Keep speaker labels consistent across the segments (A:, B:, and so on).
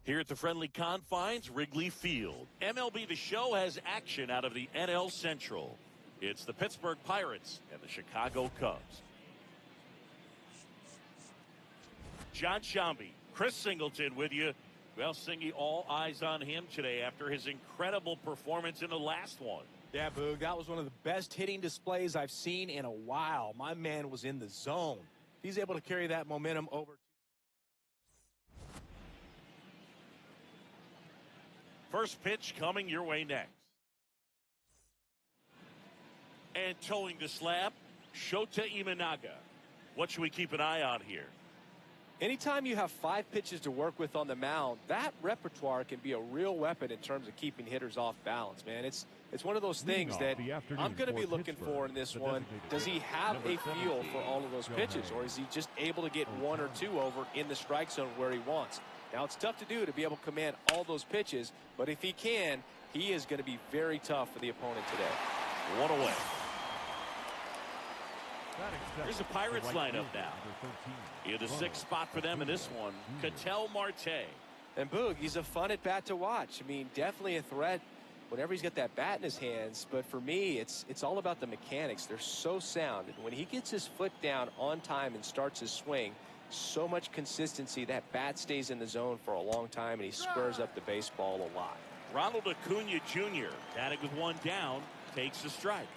A: Here at the friendly confines, Wrigley Field. MLB The Show has action out of the NL Central. It's the Pittsburgh Pirates and the Chicago Cubs. John Shambi, Chris Singleton with you. Well, Singy, all eyes on him today after his incredible performance in the last one.
B: Yeah, Boog, that was one of the best hitting displays I've seen in a while. My man was in the zone. He's able to carry that momentum over.
A: First pitch coming your way next. And towing the slab, Shota Imanaga. What should we keep an eye on here?
C: Anytime you have 5 pitches to work with on the mound, that repertoire can be a real weapon in terms of keeping hitters off balance, man. It's one of those things that I'm going to be looking for in this one. Does he have a feel for all of those pitches, or is he just able to get 1 or 2 over in the strike zone where he wants? Now, it's tough to do to be able to command all those pitches, but if he can, he is going to be very tough for the opponent today.
A: 1 away. Here's the Pirates lineup now. In the 6th spot for them in this one, Ketel Marte.
C: And Boog, he's a fun at bat to watch. I mean, definitely a threat whenever he's got that bat in his hands. But for me, it's all about the mechanics. They're so sound. And when he gets his foot down on time and starts his swing, so much consistency, that bat stays in the zone for a long time, and he squares up the baseball a lot.
A: Ronald Acuna Jr., batting with 1 down, takes the strike.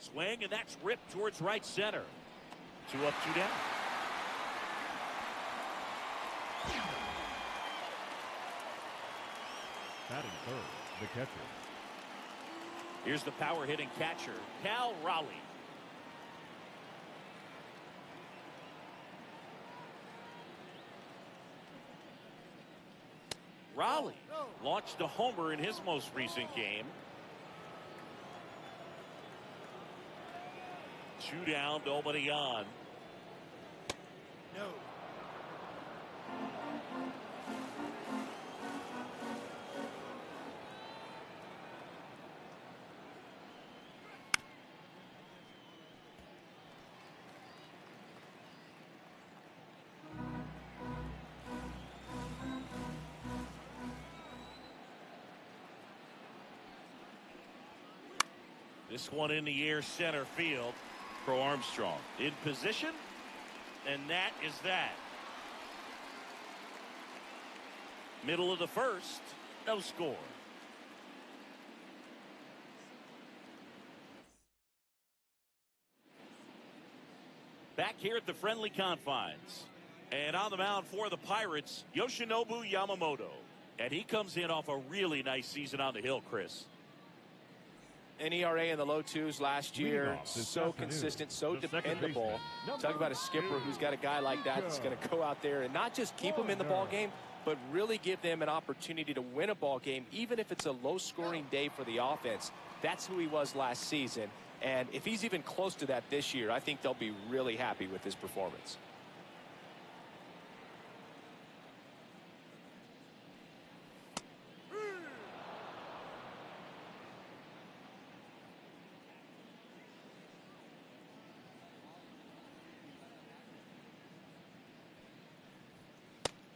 A: Swing, and that's ripped towards right center. 2 up, 2 down.
D: Batting third, the catcher.
A: Here's the power hitting catcher, Cal Raleigh. Raleigh launched a homer in his most recent game. 2 down, nobody on.
B: No.
A: This one in the air, center field. Pro Armstrong in position, and that is that. Middle of the first, no score. Back here at the friendly confines, and on the mound for the Pirates, Yoshinobu Yamamoto, and he comes in off a really nice season on the hill, Chris.
C: An ERA in the low 2s last year. So consistent, so dependable. Talk about a skipper who's got a guy like that that's going to go out there and not just keep them in the ball game, but really give them an opportunity to win a ball game, even if it's a low-scoring day for the offense. That's who he was last season. And if he's even close to that this year, I think they'll be really happy with his performance.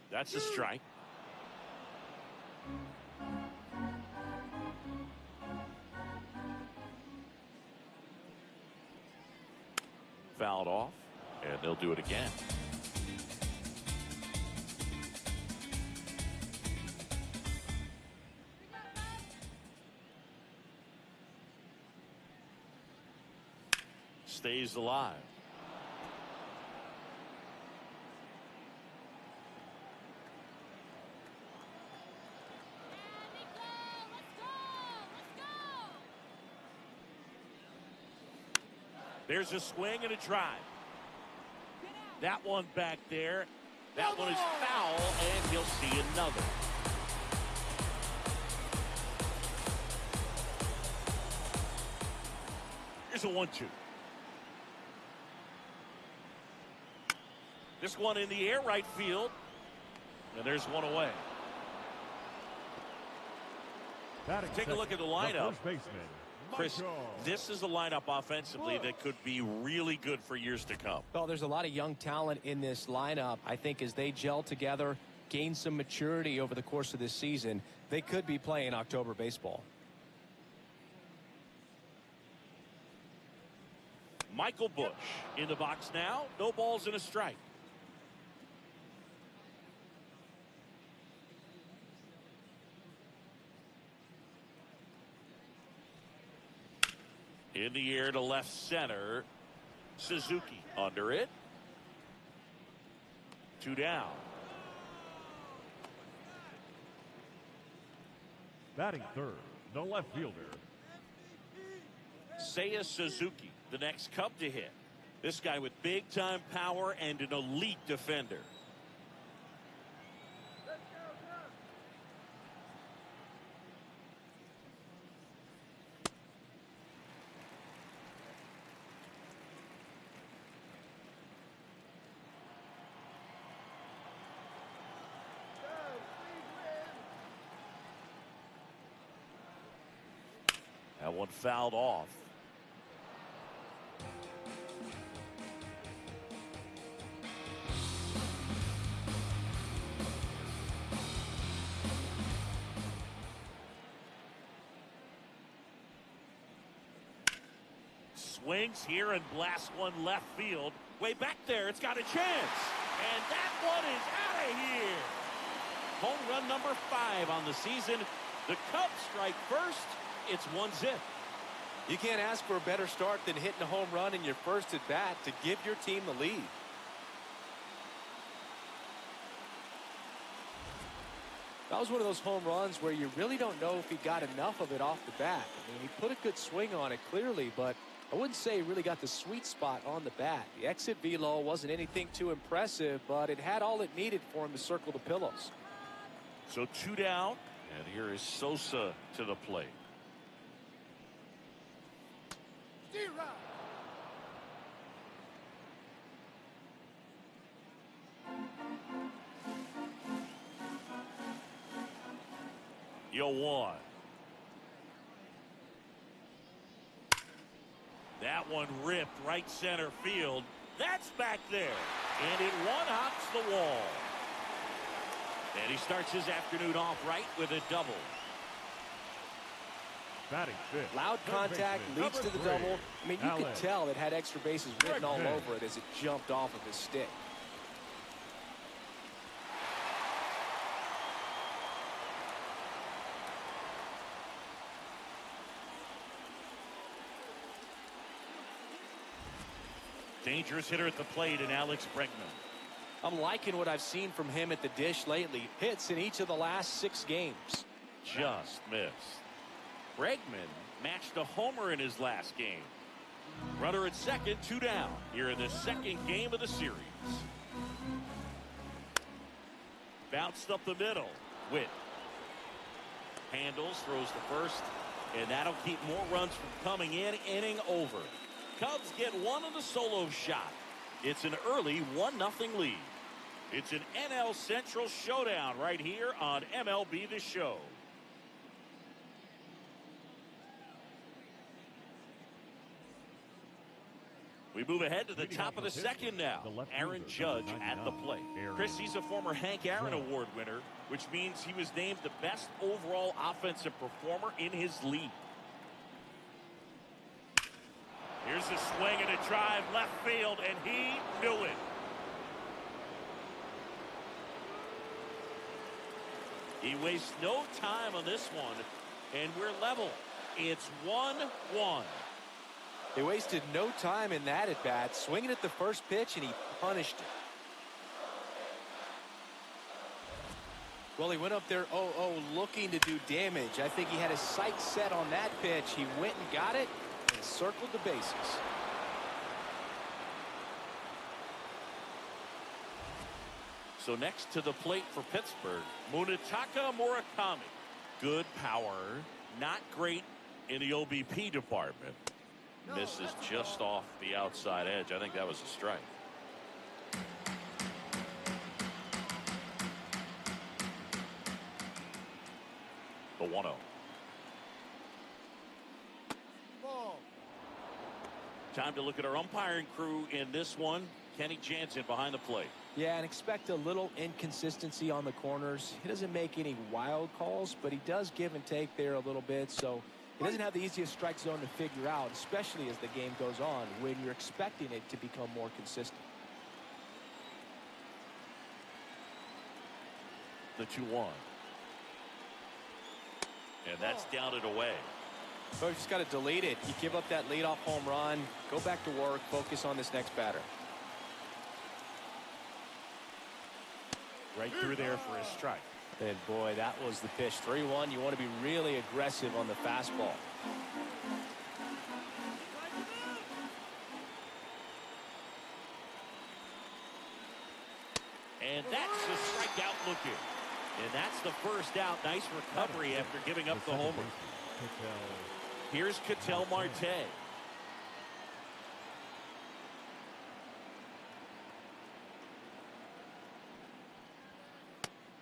A: That's a strike. Fouled off, and they'll do it again. Stays alive. There's a swing and a drive. That one back there. That one is foul, and he'll see another. Here's a 1-2. This one in the air, right field. And there's one away. Take a look at the lineup. Chris, this is a lineup offensively that could be really good for years to come.
C: Well, there's a lot of young talent in this lineup. I think as they gel together, gain some maturity over the course of this season, they could be playing October baseball.
A: Michael Bush in the box now. No balls and a strike. In the air to left center. Suzuki under it. 2 down.
D: Batting third, the left fielder.
A: Seiya Suzuki, the next Cub to hit. This guy with big-time power and an elite defender. That one fouled off. Swings here and blasts one left field. Way back there, it's got a chance. And that one is out of here. Home run number 5 on the season. The Cubs strike first. It's 1-0.
C: You can't ask for a better start than hitting a home run in your first at bat to give your team the lead. That was one of those home runs where you really don't know if he got enough of it off the bat. I mean, he put a good swing on it clearly, but I wouldn't say he really got the sweet spot on the bat. The exit velo wasn't anything too impressive, but it had all it needed for him to circle the pillows.
A: So 2 down, and here is Sosa to the plate. Yo, 1. That one ripped right center field. That's back there. And it one-hops the wall. And he starts his afternoon off right with a double.
D: Batting fifth.
C: Loud contact leads to the double. I mean, you could tell it had extra bases written all over it as it jumped off of his stick.
A: Dangerous hitter at the plate in Alex Bregman.
C: I'm liking what I've seen from him at the dish lately. Hits in each of the last 6 games.
A: Just missed. Bregman matched a homer in his last game. Runner at second, 2 down here in the second game of the series. Bounced up the middle. Witt handles, throws to first, and that'll keep more runs from coming in. Inning over. Cubs get one on the solo shot. It's an early 1-0 lead. It's an NL Central showdown right here on MLB The Show. We move ahead to the top of the second now. Aaron Judge at the plate. Chris, he's a former Hank Aaron Award winner, which means he was named the best overall offensive performer in his league. Here's a swing and a drive left field, and he knew it. He wastes no time on this one, and we're level. It's 1-1.
C: They wasted no time in that at bat, swinging at the first pitch, and he punished it. Well, he went up there 0-0 looking to do damage. I think he had his sights set on that pitch. He went and got it and circled the bases.
A: So next to the plate for Pittsburgh, Munetaka Murakami. Good power, not great in the OBP department. Misses just off the outside edge. I think that was a strike. The 1-0. Time to look at our umpiring crew in this one. Kenny Jansen behind the plate.
B: Yeah, and expect a little inconsistency on the corners. He doesn't make any wild calls, but he does give and take there a little bit. So he doesn't have the easiest strike zone to figure out, especially as the game goes on, when you're expecting it to become more consistent.
A: The 2-1. And that's down and away.
C: So you just got to delete it. You give up that leadoff home run, go back to work, focus on this next batter.
B: Right through there for a strike.
C: And boy, that was the pitch. 3-1. You want to be really aggressive on the fastball.
A: And that's the strikeout looking. And that's the first out. Nice recovery after giving up the homer. Here's Ketel Marte.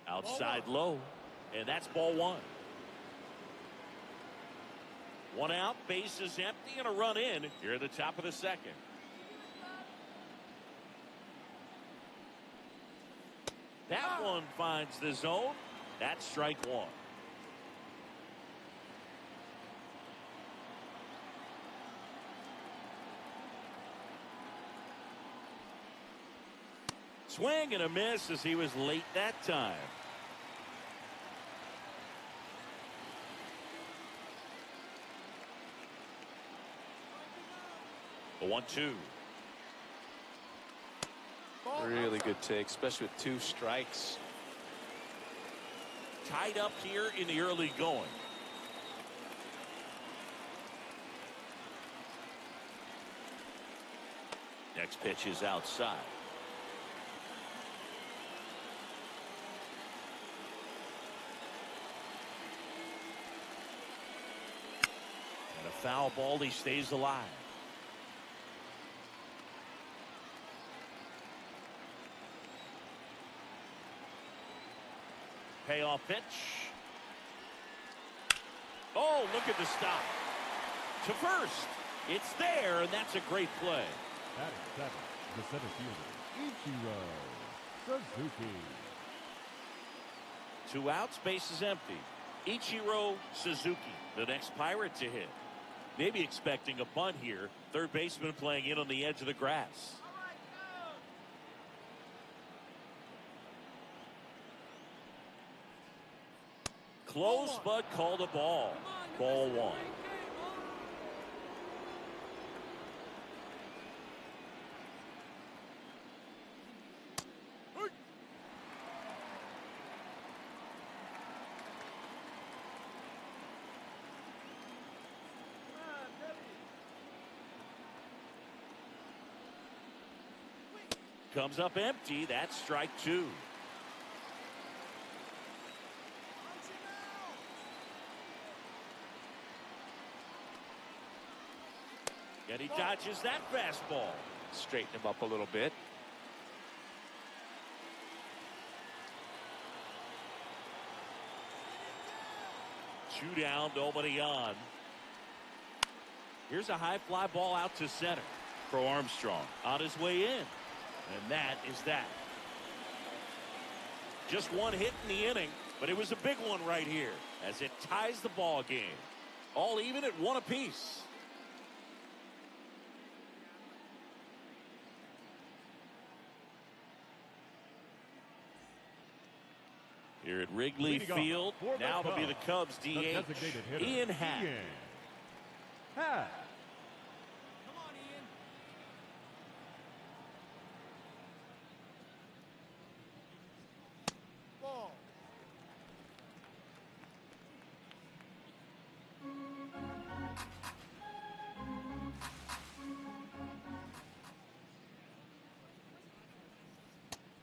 A: Outside low. And that's ball one. One out, base is empty, and a run in here at the top of the second. That one finds the zone. That's strike one. Swing and a miss as he was late that time. A 1-2.
C: Really good take, especially with 2 strikes.
A: Tied up here in the early going. Next pitch is outside. And a foul ball, he stays alive. Payoff pitch. Oh, look at the stop. To first. It's there, and that's a great play.
D: That is 7, the center fielder, Ichiro Suzuki.
A: 2 outs, base is empty. Ichiro Suzuki, the next Pirate to hit. Maybe expecting a bunt here. Third baseman playing in on the edge of the grass. Close, but called a ball. Ball one. Comes up empty. That's strike 2. And he dodges that fastball.
C: Straighten him up a little bit.
A: Two down, nobody on. Here's a high fly ball out to center for Armstrong on his way in. And that is that. Just one hit in the inning, but it was a big one right here as it ties the ball game. All even at 1 apiece. Here at Wrigley Field, now it'll be the Cubs DH, Ian Happ.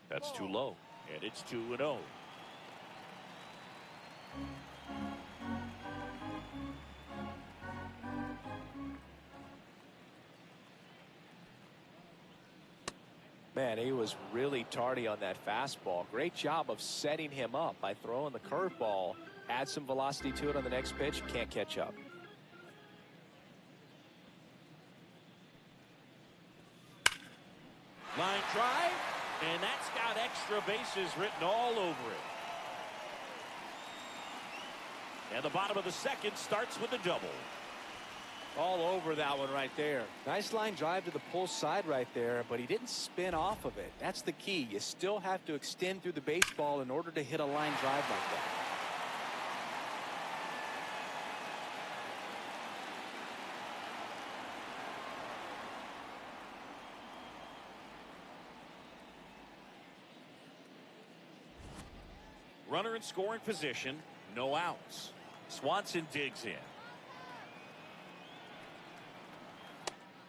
A: That's too low, and it's 2-0.
C: Man, he was really tardy on that fastball. Great job of setting him up by throwing the curveball. Add some velocity to it on the next pitch. Can't catch up.
A: Line drive, and that's got extra bases written all over it. And the bottom of the second starts with a double.
C: All over that one right there.
B: Nice line drive to the pull side right there, but he didn't spin off of it. That's the key. You still have to extend through the baseball in order to hit a line drive like that.
A: Runner in scoring position, no outs. Swanson digs in.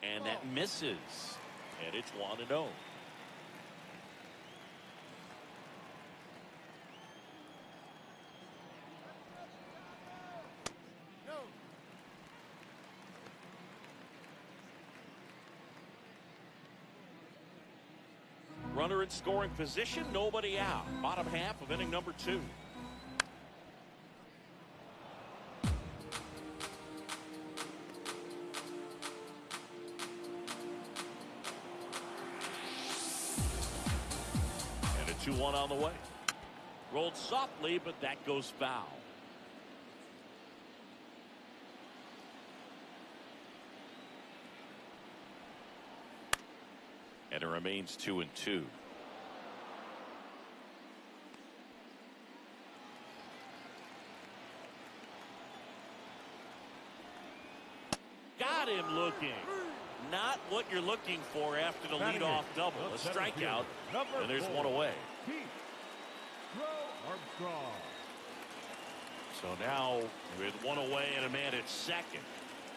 A: And that misses. And it's 1-0. Runner in scoring position, nobody out. Bottom half of inning number 2. And a 2-1 on the way. Rolled softly, but that goes foul. And it remains 2-2. Got him looking. Not what you're looking for after the leadoff double. A strikeout, and there's one away. So now with one away and a man at second.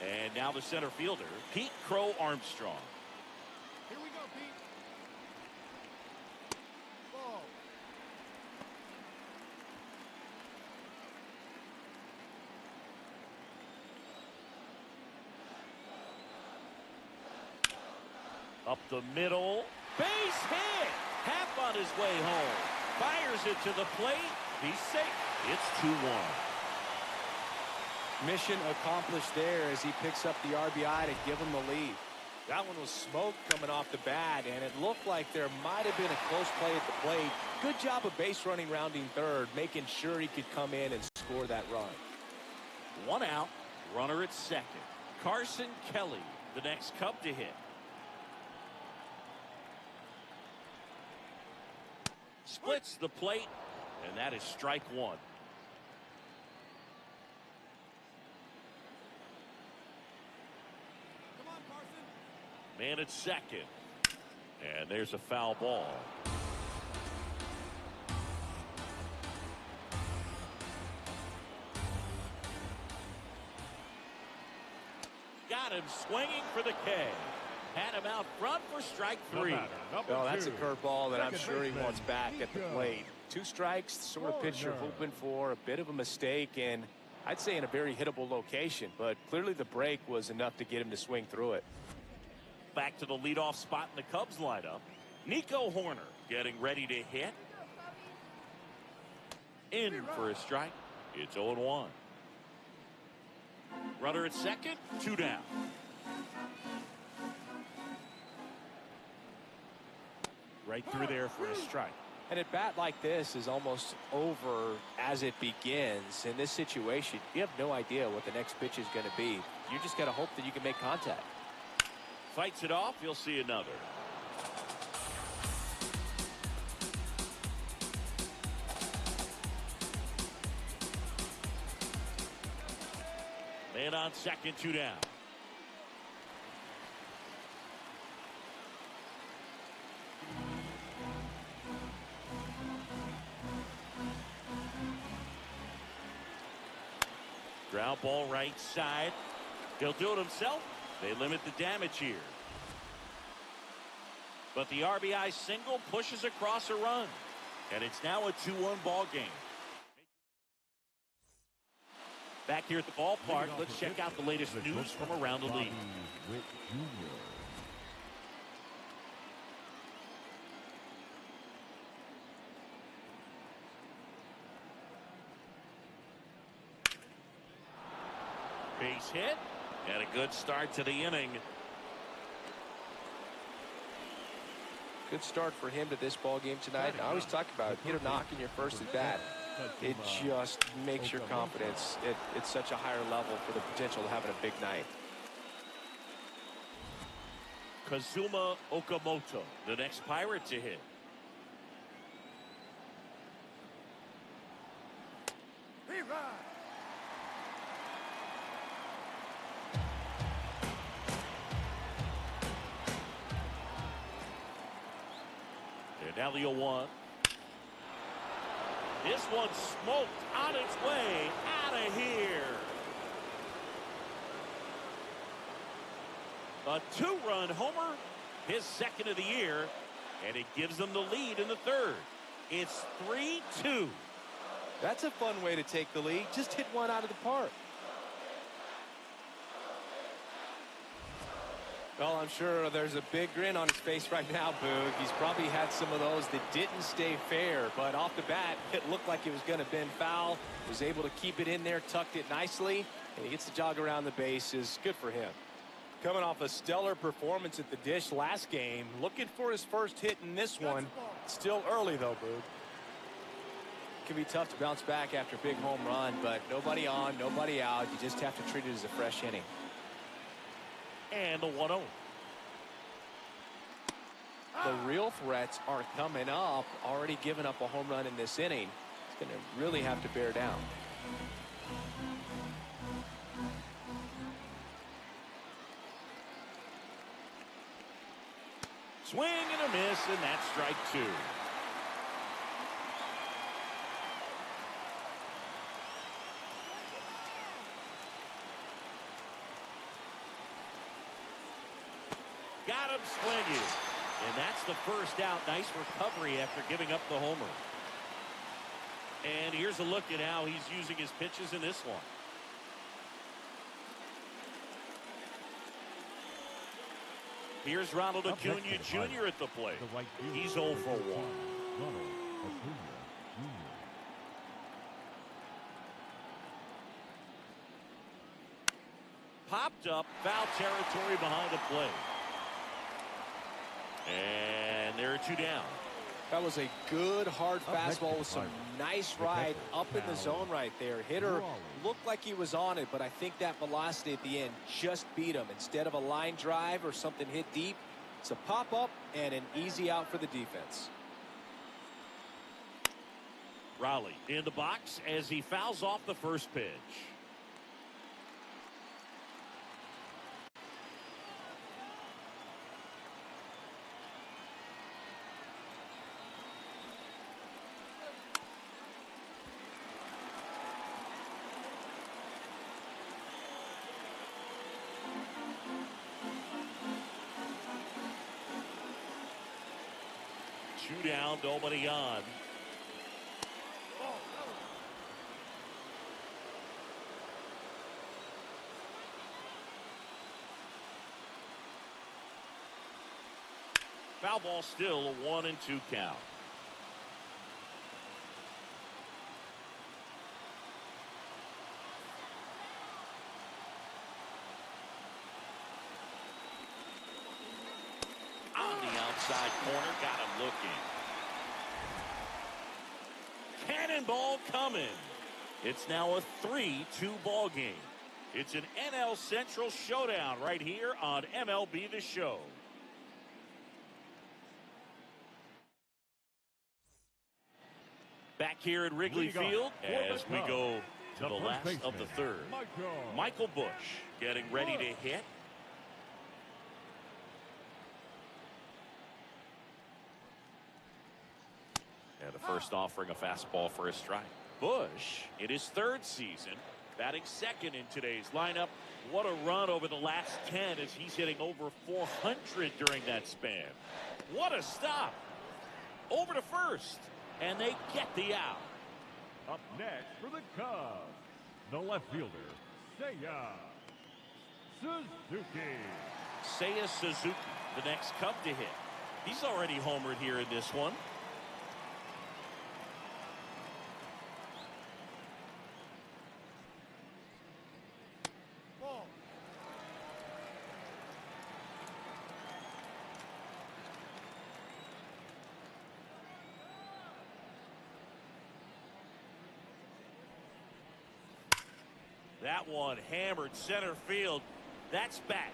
A: And now the center fielder, Pete Crow Armstrong.
E: Here we go, Pete. Ball.
A: Up the middle. Base hit. Half on his way home. Fires it to the plate. He's safe. It's 2-1.
B: Mission accomplished there as he picks up the RBI to give him the lead.
C: That one was smoke coming off the bat, and it looked like there might have been a close play at the plate. Good job of base running rounding third, making sure he could come in and score that run.
A: 1 out. Runner at second. Carson Kelly, the next Cub to hit. Splits the plate, and that is strike 1.
E: Come on, Carson.
A: Man at second. And there's a foul ball. Got him swinging for the K. Had him out front for strike 3.
C: Oh, that's a curveball that I'm sure he wants back at the plate. 2 strikes, sort of pitch you're hoping for, a bit of a mistake, and I'd say in a very hittable location, but clearly the break was enough to get him to swing through it.
A: Back to the leadoff spot in the Cubs lineup. Nico Horner getting ready to hit. In for a strike. It's 0-1. Runner at second, 2 down. Right through there for a strike.
B: And at bat like this is almost over as it begins. In this situation, you have no idea what the next pitch is going to be. You just got to hope that you can make contact.
A: Fights it off. You'll see another. Man on second, 2 down. Ground ball right side. He'll do it himself. They limit the damage here. But the RBI single pushes across a run. And it's now a 2-1 ball game. Back here at the ballpark, let's check out the latest news from around the league. Base hit, and a good start to the inning.
B: Good start for him to this ball game tonight. And I always talk about hit or knock in your first at bat. It just makes your confidence at such a higher level for the potential of having a big night.
A: Kazuma Okamoto, the next Pirate to hit. And now the 0-1. This one smoked on its way out of here. A 2-run homer, his second of the year, and it gives them the lead in the third. It's 3-2.
B: That's a fun way to take the lead. Just hit one out of the park. Well, I'm sure there's a big grin on his face right now, Boog. He's probably had some of those that didn't stay fair, but off the bat, it looked like it was going to bend foul. Was able to keep it in there, tucked it nicely, and he gets the jog around the bases. Good for him. Coming off a stellar performance at the dish last game, looking for his first hit in this one. Still early, though, Boog. Can be tough to bounce back after a big home run, but nobody on, nobody out. You just have to treat it as a fresh inning.
A: And the 1-0.
B: The real threats are coming up. Already given up a home run in this inning. He's going to really have to bear down.
A: Swing and a miss, and that's strike 2. Got him swinging. And that's the first out. Nice recovery after giving up the homer. And here's a look at how he's using his pitches in this one. Here's Ronald Acuna Jr. at the plate. He's 0 for 1. Popped up, foul territory behind the plate. And there are 2 down.
B: That was a good hard fastball with some nice ride up in the zone right there. Hitter looked like he was on it, but I think that velocity at the end just beat him. Instead of a line drive or something hit deep, it's a pop up and an easy out for the defense.
A: Raleigh in the box as he fouls off the first pitch. Two down, nobody on. Foul ball still, a 1-2 count. On the outside corner, got him looking. Cannonball coming. It's now a 3-2 ball game. It's an NL Central showdown right here on MLB The Show. Back here at Wrigley Field as we go to the last of the third. Michael Busch getting ready to hit. And the first offering a fastball for a strike. Busch in his 3rd season, batting second in today's lineup. What a run over the last 10 as he's hitting over 400 during that span. What a stop. Over to first. And they get the out.
D: Up next for the Cubs, the left fielder, Seiya Suzuki.
A: Seiya Suzuki, the next Cub to hit. He's already homered here in this one. That one hammered center field. That's back.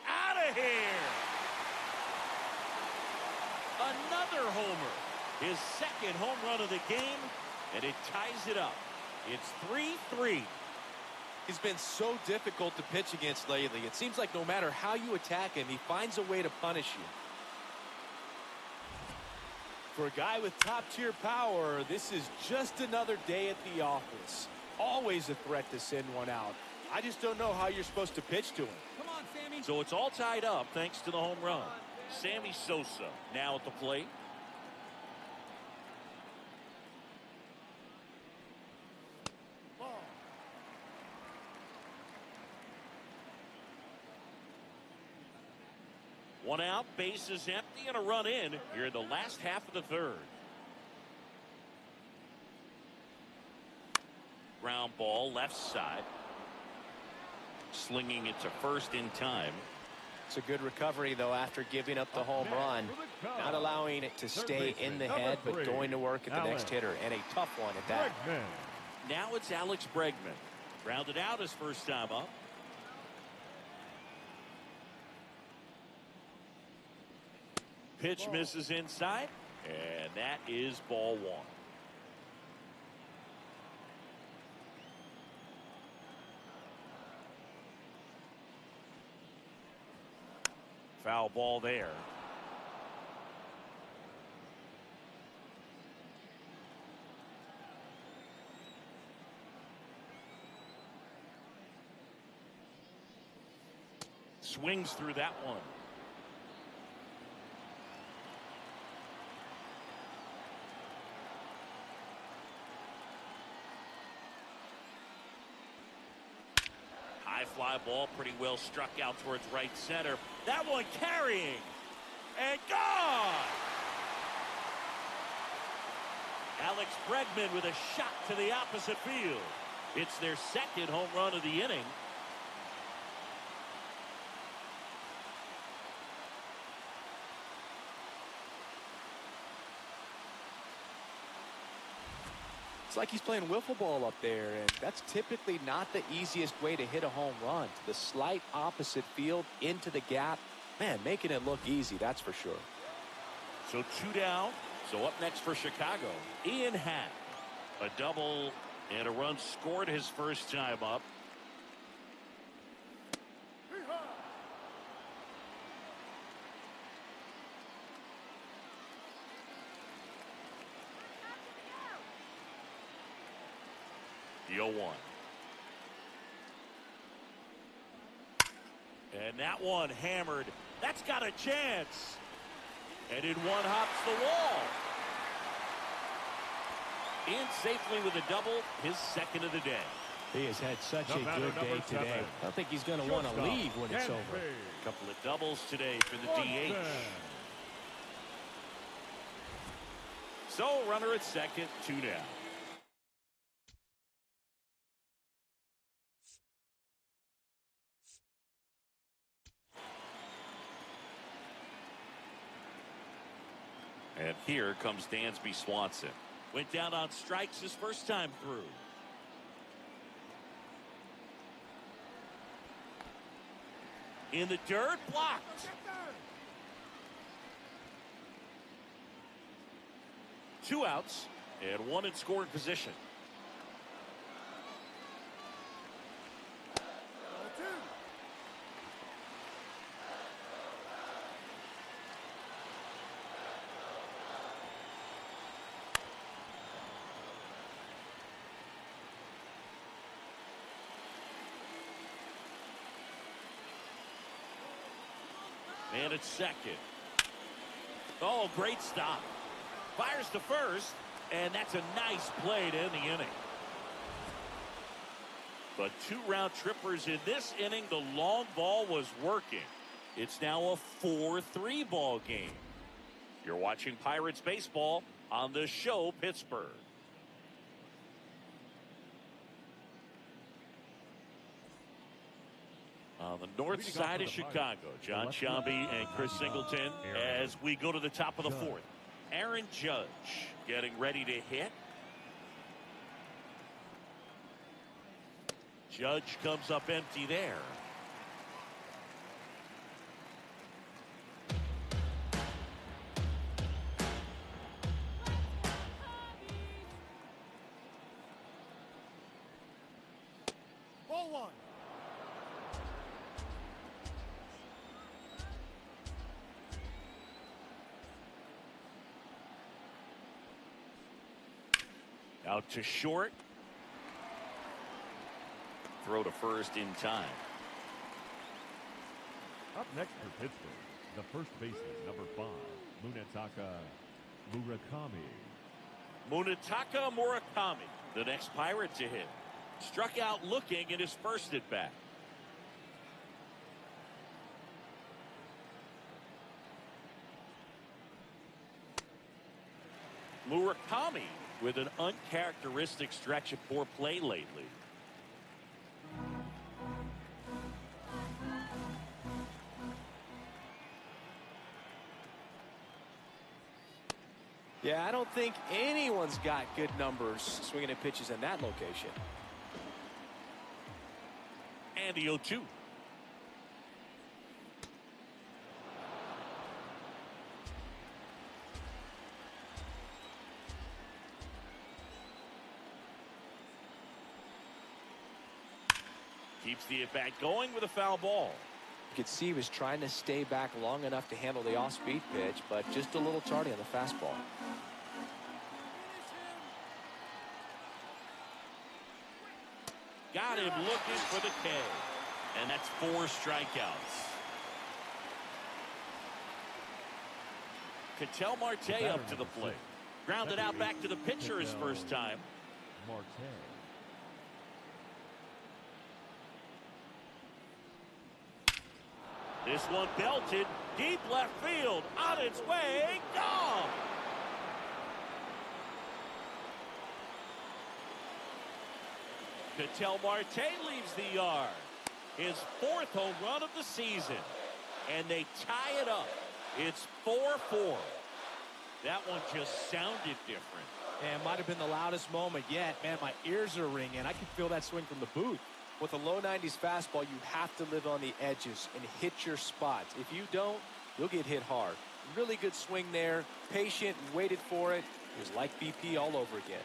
A: Out of here. Another homer. His second home run of the game, and it ties it up. It's 3-3.
B: He's been so difficult to pitch against lately. It seems like no matter how you attack him, he finds a way to punish you. For a guy with top-tier power, this is just another day at the office. Always a threat to send one out. I just don't know how you're supposed to pitch to him.
E: Come on, Sammy.
A: So it's all tied up thanks to the home run. Sammy Sosa now at the plate.
E: Ball.
A: One out, bases empty, and a run in here in the last half of the third. Ground ball left side. Slinging it to first in time.
B: It's a good recovery, though, after giving up the home run. Not allowing it to stay in the head, but going to work at the next hitter. And a tough one at that.
A: Now it's Alex Bregman. Grounded out his first time up. Pitch misses inside, and that is ball one. Foul ball there. Swings through that one. High fly ball, pretty well struck out towards right center. That one carrying and gone. Alex Bregman with a shot to the opposite field. It's their second home run of the inning.
B: It's like he's playing wiffle ball up there, and that's typically not the easiest way to hit a home run. The slight opposite field into the gap. Man, making it look easy, that's for sure.
A: So two down. So up next for Chicago, Ian Happ. A double and a run scored his first time up. The 0-1. And that one hammered. That's got a chance. And in one hops the wall. In safely with a double, his second of the day.
B: He has had such a good day today. I don't think he's going to want to leave when it's over.
A: A couple of doubles today for the DH. So runner at second, 2 down. And here comes Dansby Swanson. Went down on strikes his first time through. In the dirt, blocked. 2 outs and 1 in scoring position. And it's second. Oh, great stop. Fires to first, and that's a nice play to end the inning. But 2 round trippers in this inning. The long ball was working. It's now a 4-3 ball game. You're watching Pirates baseball on the show Pittsburgh. On the north side of Chicago, John Sciambi and Chris Singleton as we go to the top of the 4th. Aaron Judge getting ready to hit. Judge comes up empty there.
E: Ball one.
A: Out to short. Throw to first in time.
D: Up next for Pittsburgh, the first baseman, number 5,
A: Munetaka Murakami, the next Pirate to hit. Struck out looking in his first at bat. Murakami with an uncharacteristic stretch of poor play lately.
B: Yeah, I don't think anyone's got good numbers swinging at pitches in that location.
A: And the 0-2. Keeps the at-bat going with a foul ball.
B: You could see he was trying to stay back long enough to handle the off-speed pitch, but just a little tardy on the fastball.
A: Got him looking for the K. And that's 4 strikeouts. Ketel Marte up to the plate. Grounded out back to the pitcher his first time.
D: Marte.
A: This one belted deep left field, on its way, gone. Ketel Marte leaves the yard. His 4th home run of the season. And they tie it up. It's 4-4. That one just sounded different.
B: And might have been the loudest moment yet. Man, my ears are ringing. I can feel that swing from the booth. With a low 90s fastball, you have to live on the edges and hit your spots. If you don't, you'll get hit hard. Really good swing there. Patient, waited for it. It was like BP all over again.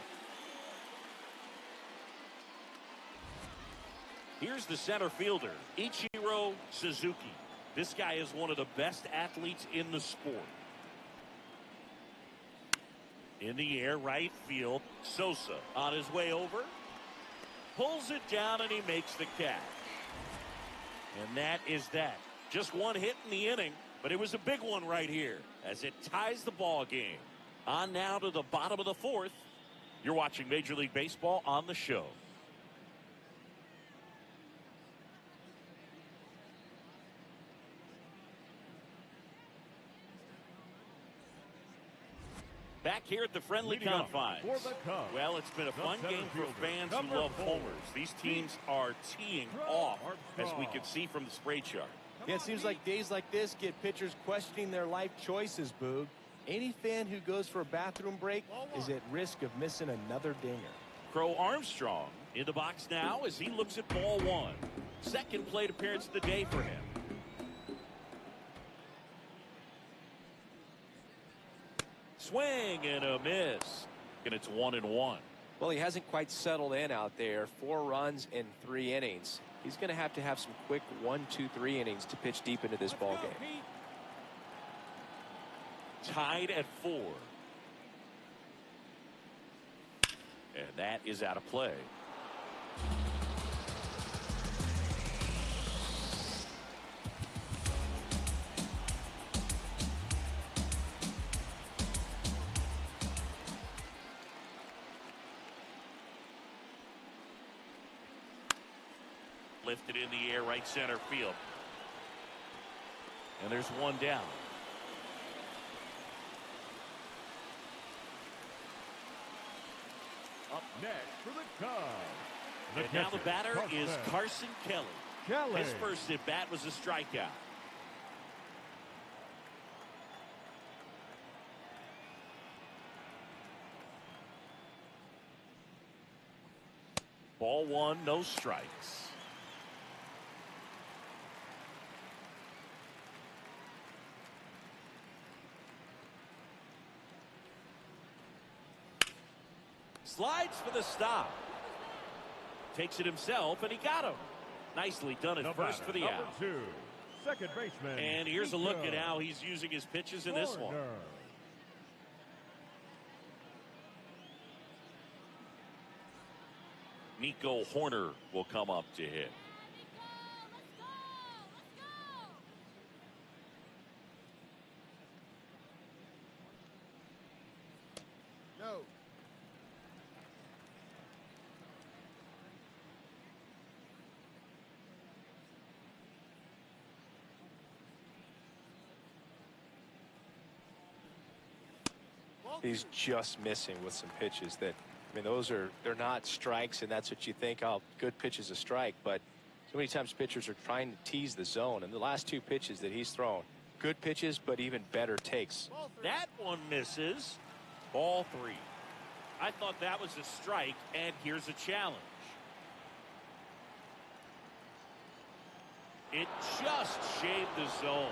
A: Here's the center fielder, Ichiro Suzuki. This guy is one of the best athletes in the sport. In the air, right field, Sosa on his way over. Pulls it down and he makes the catch. And that is that. Just one hit in the inning, but it was a big one right here as it ties the ball game. On now to the bottom of the 4th. You're watching Major League Baseball on the show. Back here at the friendly confines. Well, it's been a fun game for fans who love homers. These teams are teeing off, as we can see from the spray chart.
B: Yeah, it seems like days like this get pitchers questioning their life choices, Boog. Any fan who goes for a bathroom break is at risk of missing another dinger.
A: Crow Armstrong in the box now as he looks at ball 1. Second plate appearance of the day for him. Swing and a miss. And it's 1-1.
B: Well, he hasn't quite settled in out there. 4 runs in 3 innings. He's going to have some quick 1, 2, 3 innings to pitch deep into this ball game.
A: Tied at 4. And that is out of play. Lifted in the air, right center field. And there's one down.
D: Up next for the Cubs.
A: And now the batter is Carson Kelly. His first at bat was a strikeout. Ball 1, no strikes. Slides for the stop. Takes it himself, and he got him. Nicely done at first for the out.
D: Number 2, second baseman.
A: And here's a look at how he's using his pitches in this one. Nico Horner will come up to hit.
E: No.
C: He's just missing with some pitches that, I mean, they're not strikes, and that's what you think, oh, good pitch is a strike, but so many times pitchers are trying to tease the zone, and the last 2 pitches that he's thrown, good pitches, but even better takes.
A: That one misses. Ball 3. I thought that was a strike, and here's a challenge. It just shaved the zone,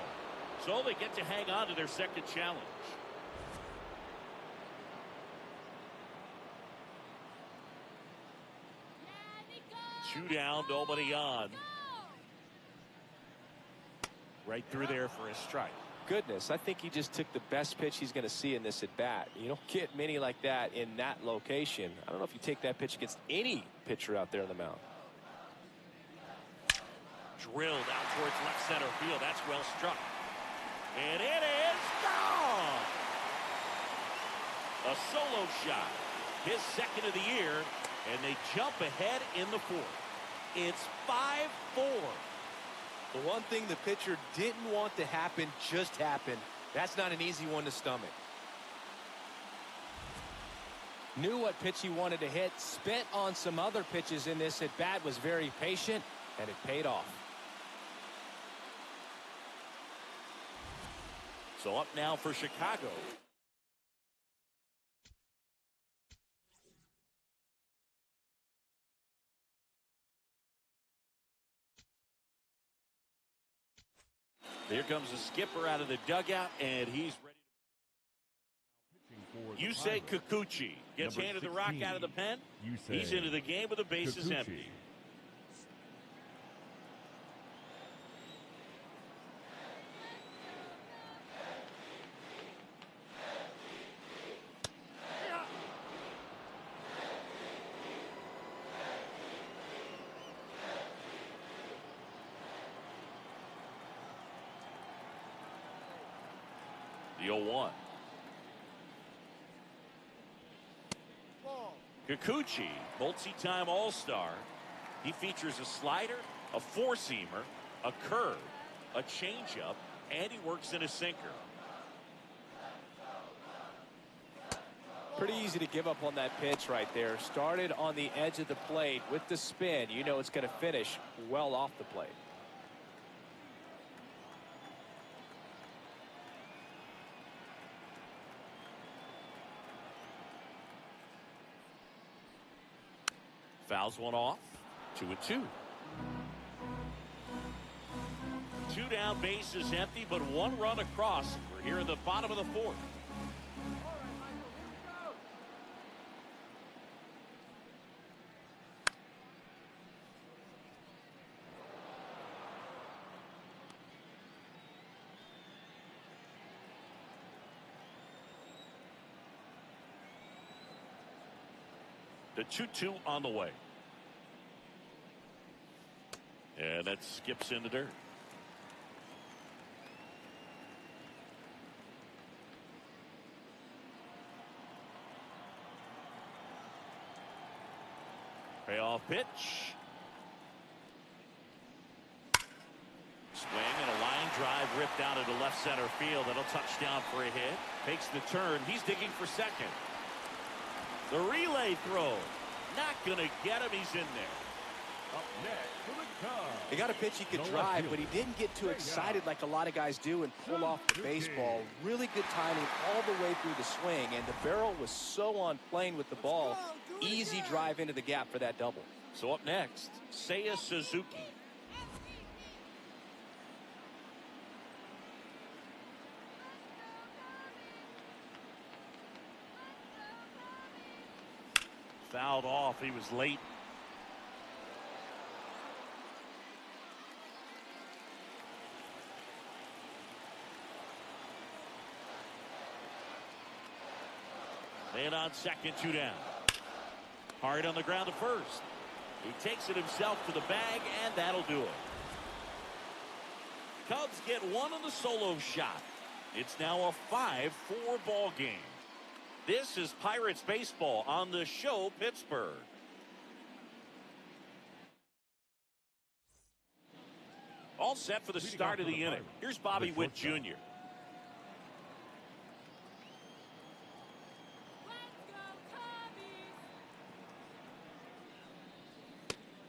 A: so they get to hang on to their second challenge. 2 down, nobody on. Right through there for a strike.
C: Goodness, I think he just took the best pitch he's going to see in this at bat. You don't get many like that in that location. I don't know if you take that pitch against any pitcher out there on the mound.
A: Drilled out towards left center field. That's well struck. And it is gone. A solo shot. His second of the year. And they jump ahead in the 4th. It's 5-4.
C: The one thing the pitcher didn't want to happen just happened. That's not an easy one to stomach. Knew what pitch he wanted to hit. Spent on some other pitches in this at bat. Was very patient, and it paid off.
A: So up now for Chicago. Here comes the skipper out of the dugout, and he's ready. You say Kikuchi gets handed the rock out of the pen. He's into the game with the bases empty. The 0-1. Kikuchi, multi-time All-Star. He features a slider, a four-seamer, a curve, a changeup, and he works in a sinker.
C: Pretty easy to give up on that pitch right there. Started on the edge of the plate with the spin. You know it's going to finish well off the plate.
A: Fouls one off. 2-2. 2 down, bases empty, but 1 run across. We're here in the bottom of the 4th. The 2-2 on the way. And that skips in the dirt. Payoff pitch. Swing and a line drive ripped out into left center field. That'll touch down for a hit. Takes the turn. He's digging for second. The relay throw. Not going to get him. He's in there.
D: Up next for the Cubs.
C: He got a pitch he could drive, but he didn't get too excited like a lot of guys do and pull off the baseball. Really good timing all the way through the swing, and the barrel was so on plane with the ball. Easy drive into the gap for that double.
A: So up next, Seiya Suzuki. Fouled off. He was late. And on second, 2 down. Hard on the ground to first. He takes it himself to the bag, and that'll do it. Cubs get one on the solo shot. It's now a 5-4 ball game. This is Pirates baseball on the show, Pittsburgh. All set for the start of the inning. Here's Bobby Witt Jr.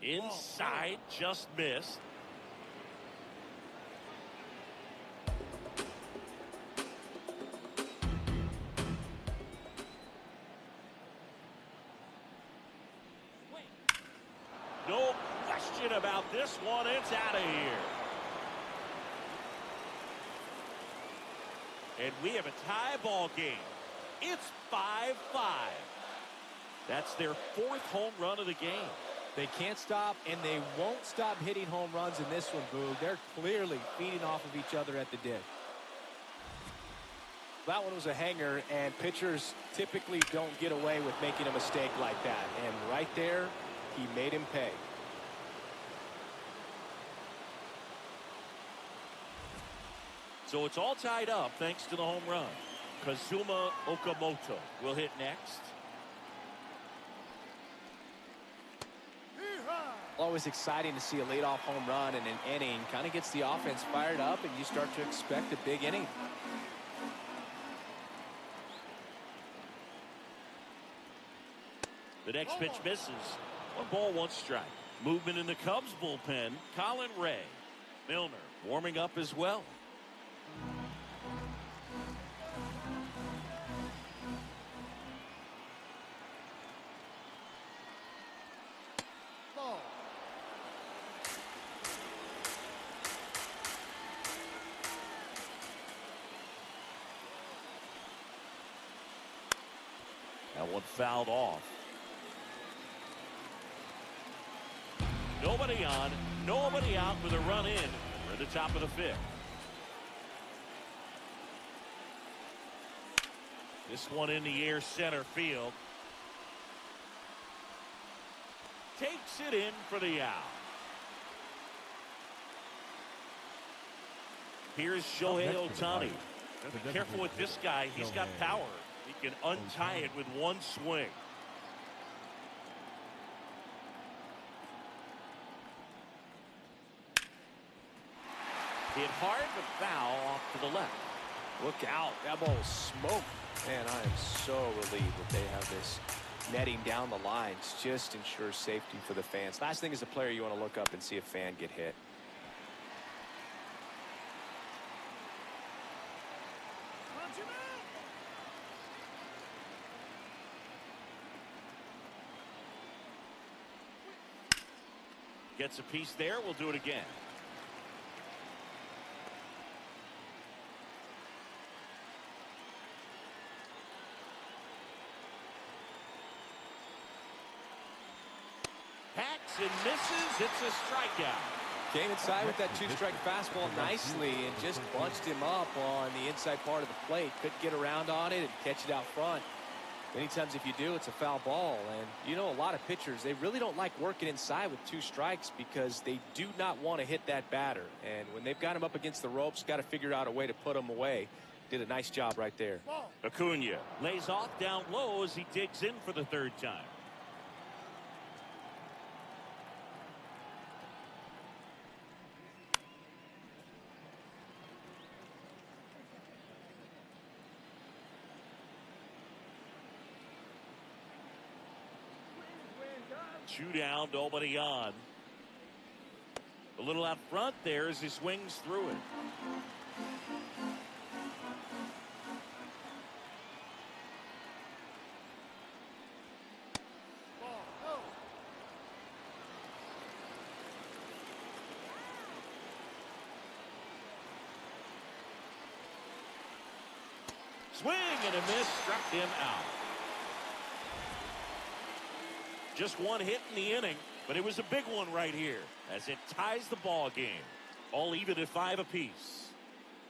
A: Inside, just missed. No question about this one. It's out of here. And we have a tie ball game. It's 5-5. That's their 4th home run of the game.
B: They can't stop, and they won't stop hitting home runs in this one, Boog. They're clearly feeding off of each other at the dish. That one was a hanger, and pitchers typically don't get away with making a mistake like that. And right there, he made him pay.
A: So it's all tied up thanks to the home run. Kazuma Okamoto will hit next.
B: Always exciting to see a leadoff home run in an inning. Kind of gets the offense fired up, and you start to expect a big inning.
A: The next pitch misses. 1 ball, 1 strike. Movement in the Cubs bullpen. Colin Ray. Milner warming up as well. That one fouled off. Nobody on, nobody out with a run in. We're at the top of the 5th. This one in the air, center field. Takes it in for the out. Here's Shohei Ohtani. Be careful with this guy. He's got power. He can untie it with 1 swing. Hit hard, but foul off to the left.
B: Look out. That ball was smoke. Man, I am so relieved that they have this netting down the lines. Just ensures safety for the fans. Last thing as a player, you want to look up and see a fan get hit.
A: Gets a piece there. We'll do it again. Hacks and misses. It's a strikeout.
B: Came inside with that 2-strike fastball nicely and just bunched him up on the inside part of the plate. Couldn't get around on it and catch it out front. Many times if you do, it's a foul ball. And you know, a lot of pitchers, they really don't like working inside with 2 strikes because they do not want to hit that batter. And when they've got him up against the ropes, got to figure out a way to put him away. Did a nice job right there.
A: Acuna lays off down low as he digs in for the 3rd time. Two down, nobody on. A little out front there as he swings through it. Swing and a miss, struck him out. Just one hit in the inning, but it was a big one right here as it ties the ball game. All even at 5 apiece.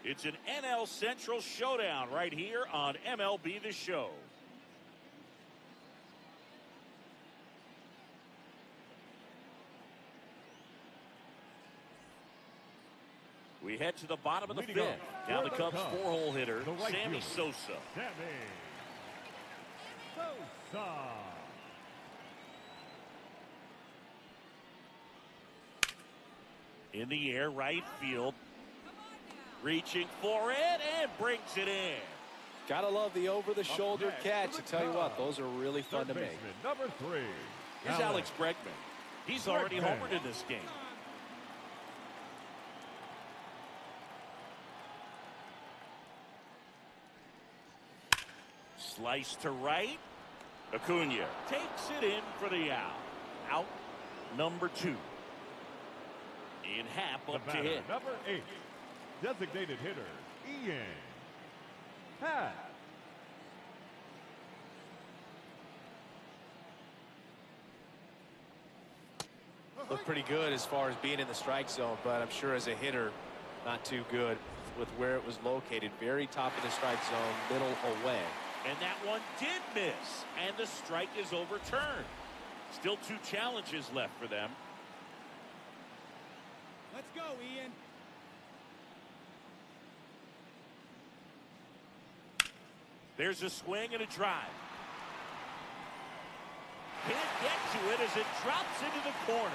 A: It's an NL Central showdown right here on MLB The Show. We head to the bottom of the 5th. Now the Cubs 4-hole hitter, Sammy Sosa. In the air, right field. Reaching for it and brings it in.
C: Gotta love the over-the-shoulder catch. I tell you what, those are really fun to make.
D: Number 3.
A: Here's Alex Bregman. He's already homered in this game. Slice to right. Acuna takes it in for the out. Out number 2. In Happ up to hit.
D: Number 8. Designated hitter, Ian Happ.
C: Looked pretty good as far as being in the strike zone, but I'm sure as a hitter, not too good with where it was located. Very top of the strike zone, middle away.
A: And that one did miss, and the strike is overturned. Still 2 challenges left for them.
E: Let's go, Ian.
A: There's a swing and a drive. Can't get to it as it drops into the corner.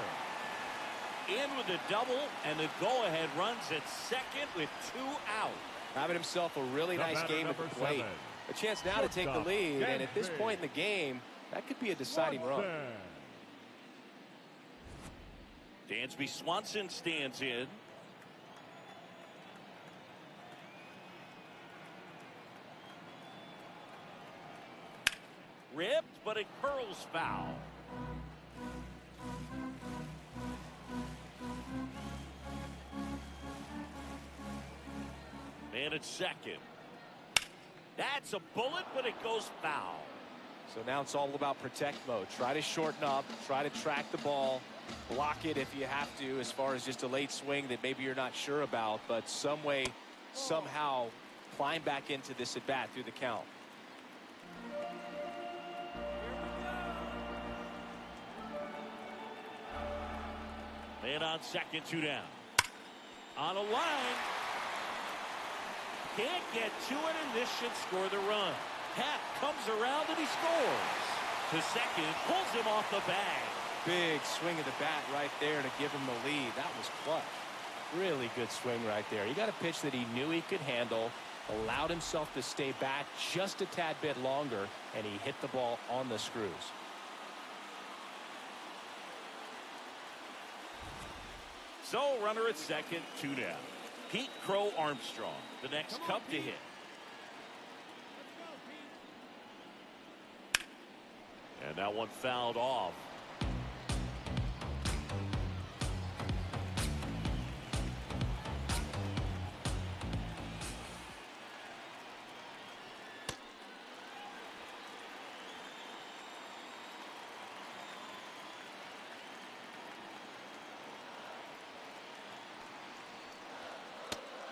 A: In with a double, and the go-ahead runs at second with 2 out.
C: Having himself a really nice game at the plate. A chance now to take the lead, and at this point in the game, that could be a deciding run.
A: Dansby Swanson stands in. Ripped, but it curls foul. And it's second. That's a bullet, but it goes foul.
C: So now it's all about protect mode. Try to shorten up, try to track the ball, block it if you have to, as far as just a late swing that maybe you're not sure about, but some way, somehow climb back into this at bat through the count.
A: Man on second, 2 down. On a line. Can't get to it, and this should score the run. Happ comes around and he scores. To second, pulls him off the bag.
C: Big swing of the bat right there to give him the lead. That was clutch.
B: Really good swing right there. He got a pitch that he knew he could handle, allowed himself to stay back just a tad bit longer, and he hit the ball on the screws.
A: So runner at second, 2 down. Pete Crow Armstrong, the next Cub to hit. And that one fouled off.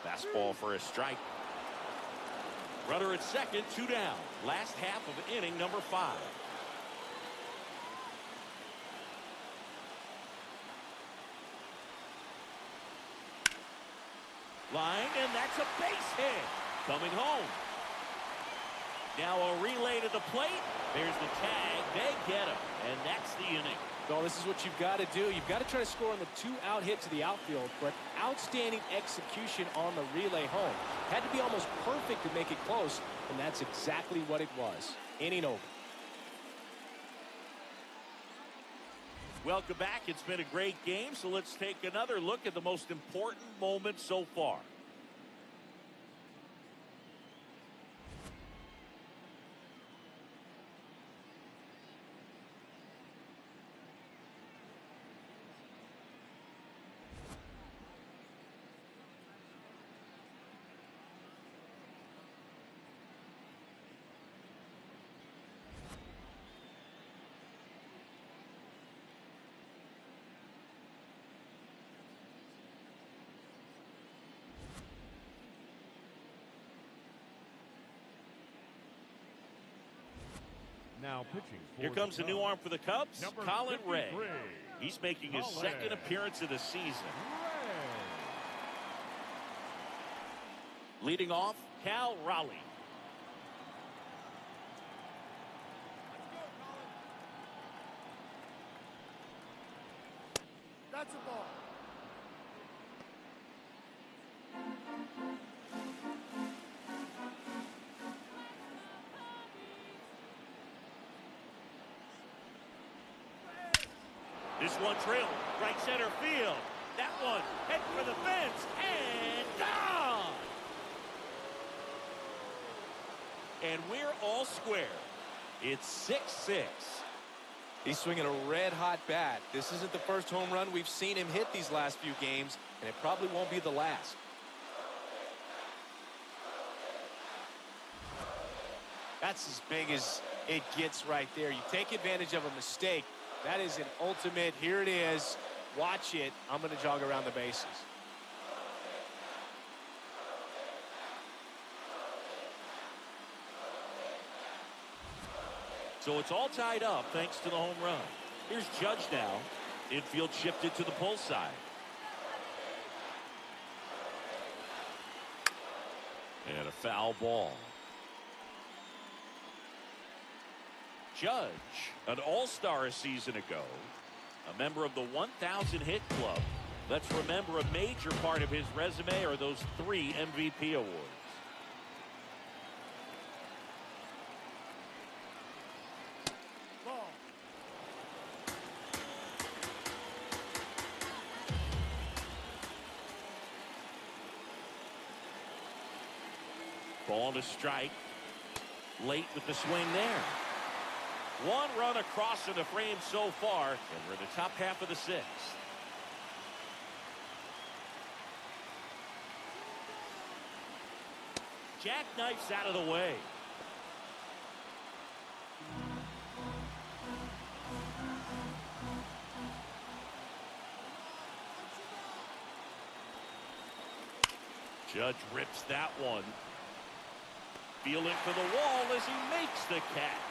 A: Fastball for a strike. Runner at second, 2 down. Last half of inning number 5. Line, and that's a base hit. Coming home. Now a relay to the plate. There's the tag. They get him, and that's the inning.
B: Well, this is what you've got to do. You've got to try to score on the 2-out hit to the outfield, but outstanding execution on the relay home. Had to be almost perfect to make it close, and that's exactly what it was. Inning over.
A: Welcome back. It's been a great game, so let's take another look at the most important moments so far.
D: Now pitching.
A: Here comes a new arm for the Cubs,
D: Number
A: Colin
D: 53.
A: Ray. He's making his second appearance of the season. Leading off, Cal Raleigh.
E: That's a ball.
A: This one trailed right center field. That one heading for the fence and gone. And we're all square. It's 6-6.
C: He's swinging a red-hot bat. This isn't the first home run we've seen him hit these last few games, and it probably won't be the last. That's as big as it gets right there. You take advantage of a mistake. That is an ultimate, here it is, watch it, I'm going to jog around the bases.
A: So it's all tied up thanks to the home run. Here's Judge now. Infield shifted to the pull side. And a foul ball. Judge, an all-star a season ago, a member of the 1,000 hit club. Let's remember a major part of his resume are those 3 MVP awards.
E: Ball.
A: Ball to strike. Late with the swing there. 1 run across in the frame so far, and we're in the top half of the 6th. Jackknifes out of the way. Judge rips that one. Feeling for the wall as he makes the catch.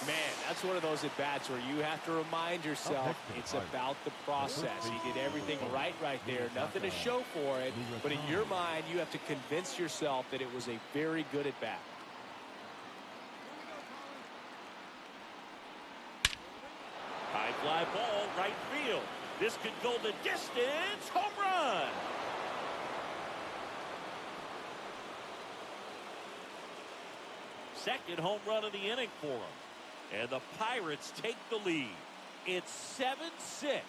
C: Man, that's one of those at-bats where you have to remind yourself it's about the process. He did everything right there. Nothing to show for it, but in your mind, you have to convince yourself that it was a very good at-bat.
A: High fly ball, right field. This could go the distance. Home run. Second home run of the inning for him. And the Pirates take the lead. It's 7-6.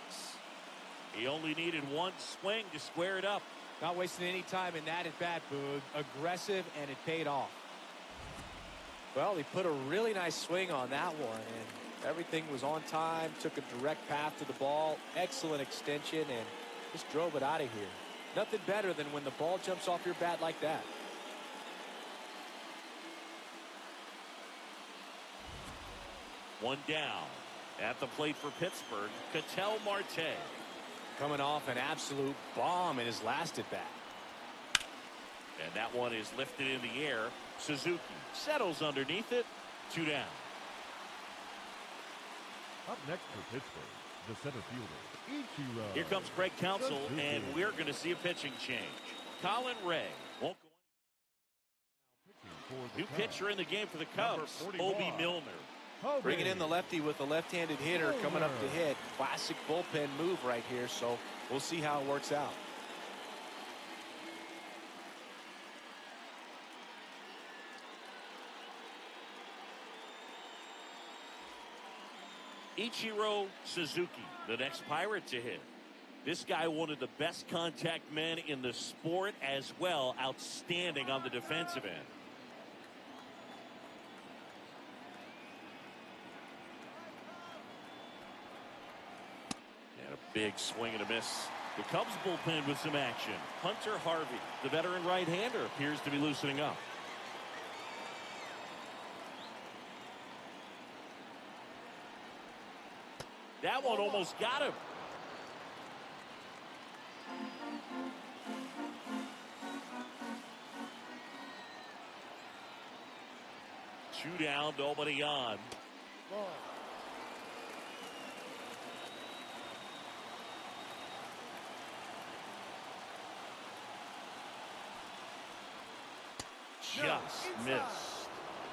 A: He only needed 1 swing to square it up.
C: Not wasting any time in that at-bat, Boog. Aggressive, and it paid off. Well, he put a really nice swing on that one, and everything was on time, took a direct path to the ball, excellent extension, and just drove it out of here. Nothing better than when the ball jumps off your bat like that.
A: One down. At the plate for Pittsburgh, Ketel Marte.
C: Coming off an absolute bomb in his last at-bat.
A: And that one is lifted in the air. Suzuki settles underneath it. 2 down.
D: Up next for Pittsburgh, the center fielder, Ichiro.
A: Here comes Craig Counsell, and we're going to see a pitching change. Colin Ray won't go. New pitcher in the game for the Cubs, Obi Milner.
C: Bringing in the lefty with a left-handed hitter coming up to hit. Classic bullpen move right here, so we'll see how it works out.
A: Ichiro Suzuki, the next Pirate to hit. This guy, one of the best contact men in the sport as well. Outstanding on the defensive end. And a big swing and a miss. The Cubs bullpen with some action. Hunter Harvey, the veteran right-hander, appears to be loosening up. That one almost got him. 2 down, nobody on.
E: Ball.
A: Just missed.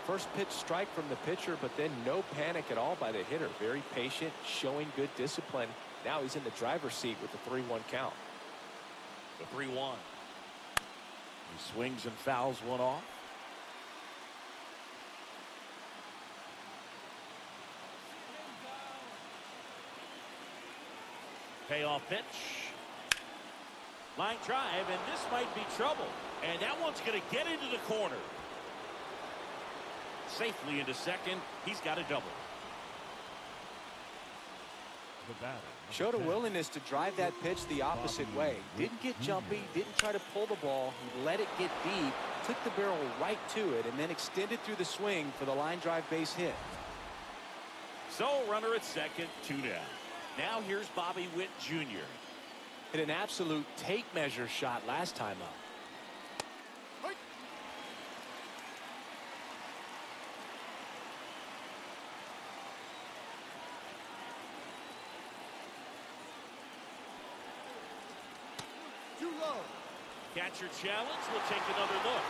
B: First pitch strike from the pitcher, but then no panic at all by the hitter. Very patient, showing good discipline. Now he's in the driver's seat with the 3-1 count.
A: The 3-1. He swings and fouls one off. Payoff pitch. Line drive, and this might be trouble. And that one's going to get into the corner. Safely into second. He's got a double.
B: Showed a willingness to drive that pitch the opposite way. Didn't get jumpy, didn't try to pull the ball. He let it get deep, took the barrel right to it, and then extended through the swing for the line drive base hit.
A: So runner at second, 2 down. Now here's Bobby Witt Jr.
B: Hit an absolute tape measure shot last time up.
E: Too low.
A: Catcher challenge. We'll take another look.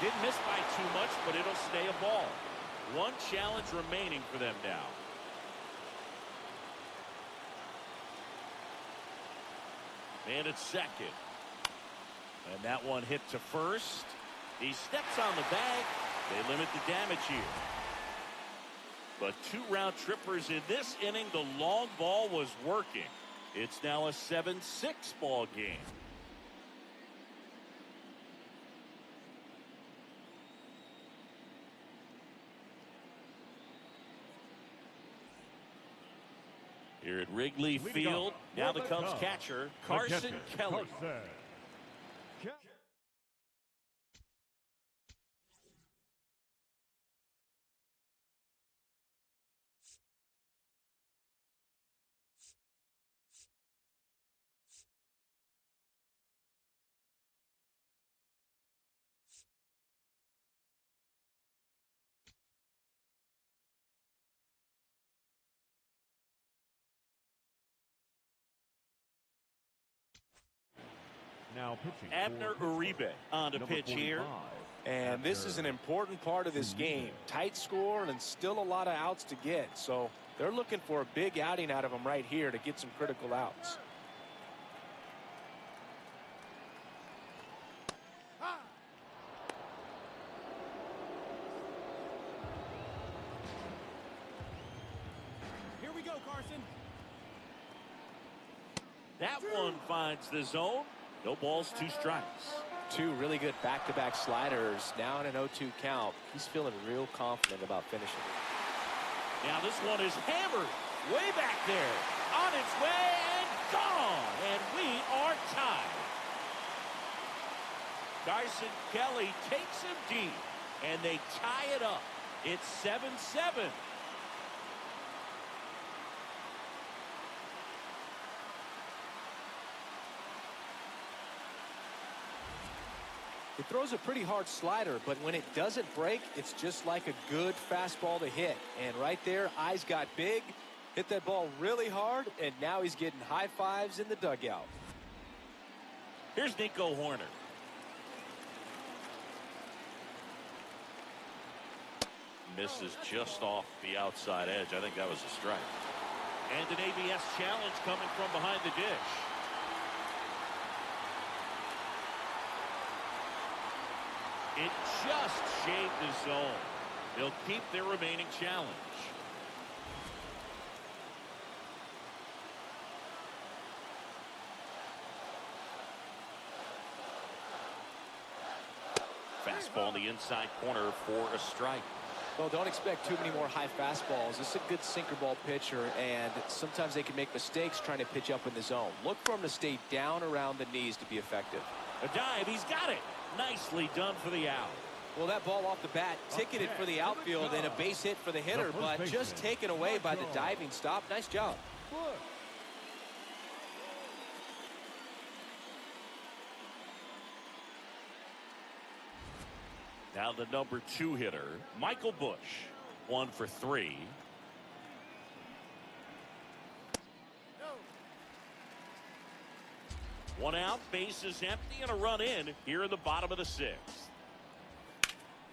A: Didn't miss by too much, but it'll stay a ball. One challenge remaining for them now. Man at second. And that one hit to first. He steps on the bag. They limit the damage here. But 2 round trippers in this inning. The long ball was working. It's now a 7-6 ball game. Here at Wrigley Field, now the Cubs catcher, Carson Kelly.
D: Now pitching.
A: Abner Uribe on to pitch here.
B: And this is an important part of this game. Tight score and still a lot of outs to get. So they're looking for a big outing out of him right here to get some critical outs.
E: Here we go, Carson.
A: That one finds the zone. No balls, 2 strikes.
B: 2 really good back-to-back sliders. Now in an 0-2 count. He's feeling real confident about finishing.
A: Now this one is hammered way back there. On its way and gone. And we are tied. Carson Kelly takes him deep. And they tie it up. It's 7-7.
B: He throws a pretty hard slider, but when it doesn't break, it's just like a good fastball to hit. And right there, eyes got big, hit that ball really hard, and now he's getting high fives in the dugout.
A: Here's Nico Horner. Misses just off the outside edge. I think that was a strike. And an ABS challenge coming from behind the dish. It just shaved the zone. They'll keep their remaining challenge. Fastball in the inside corner for a strike.
B: Well, don't expect too many more high fastballs. This is a good sinker ball pitcher, and sometimes they can make mistakes trying to pitch up in the zone. Look for him to stay down around the knees to be effective.
A: A dive, he's got it. Nicely done for the out.
B: Well, that ball off the bat ticketed for the outfield and a base hit for the hitter, but just taken away by the diving stop. Nice job.
A: Now the number 2 hitter, Michael Bush, 1 for 3. One out, bases empty, and a run in here in the bottom of the 6th.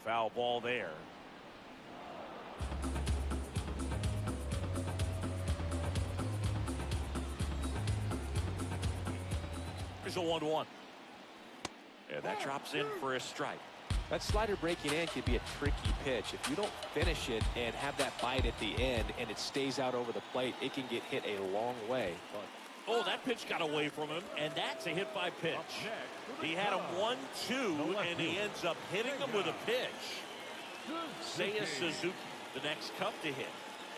A: Foul ball there. Here's a 1-1. And that drops in for a strike.
B: That slider breaking in could be a tricky pitch. If you don't finish it and have that bite at the end and it stays out over the plate, it can get hit a long way. But
A: oh, that pitch got away from him, and that's a hit by pitch. He had him 1-2, and he ends up hitting him with a pitch. Seiya Suzuki, the next Cub to hit.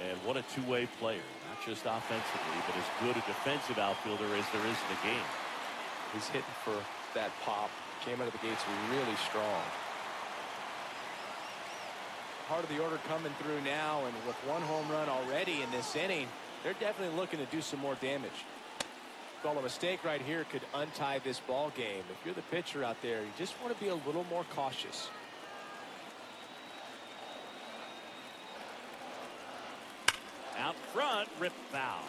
A: And what a two-way player, not just offensively, but as good a defensive outfielder as there is in the game.
B: He's hitting for that pop. Came out of the gates really strong. Part of the order coming through now, and with 1 home run already in this inning, they're definitely looking to do some more damage. Call a mistake right here could untie this ball game. If you're the pitcher out there, you just want to be a little more cautious.
A: Out front, rip foul.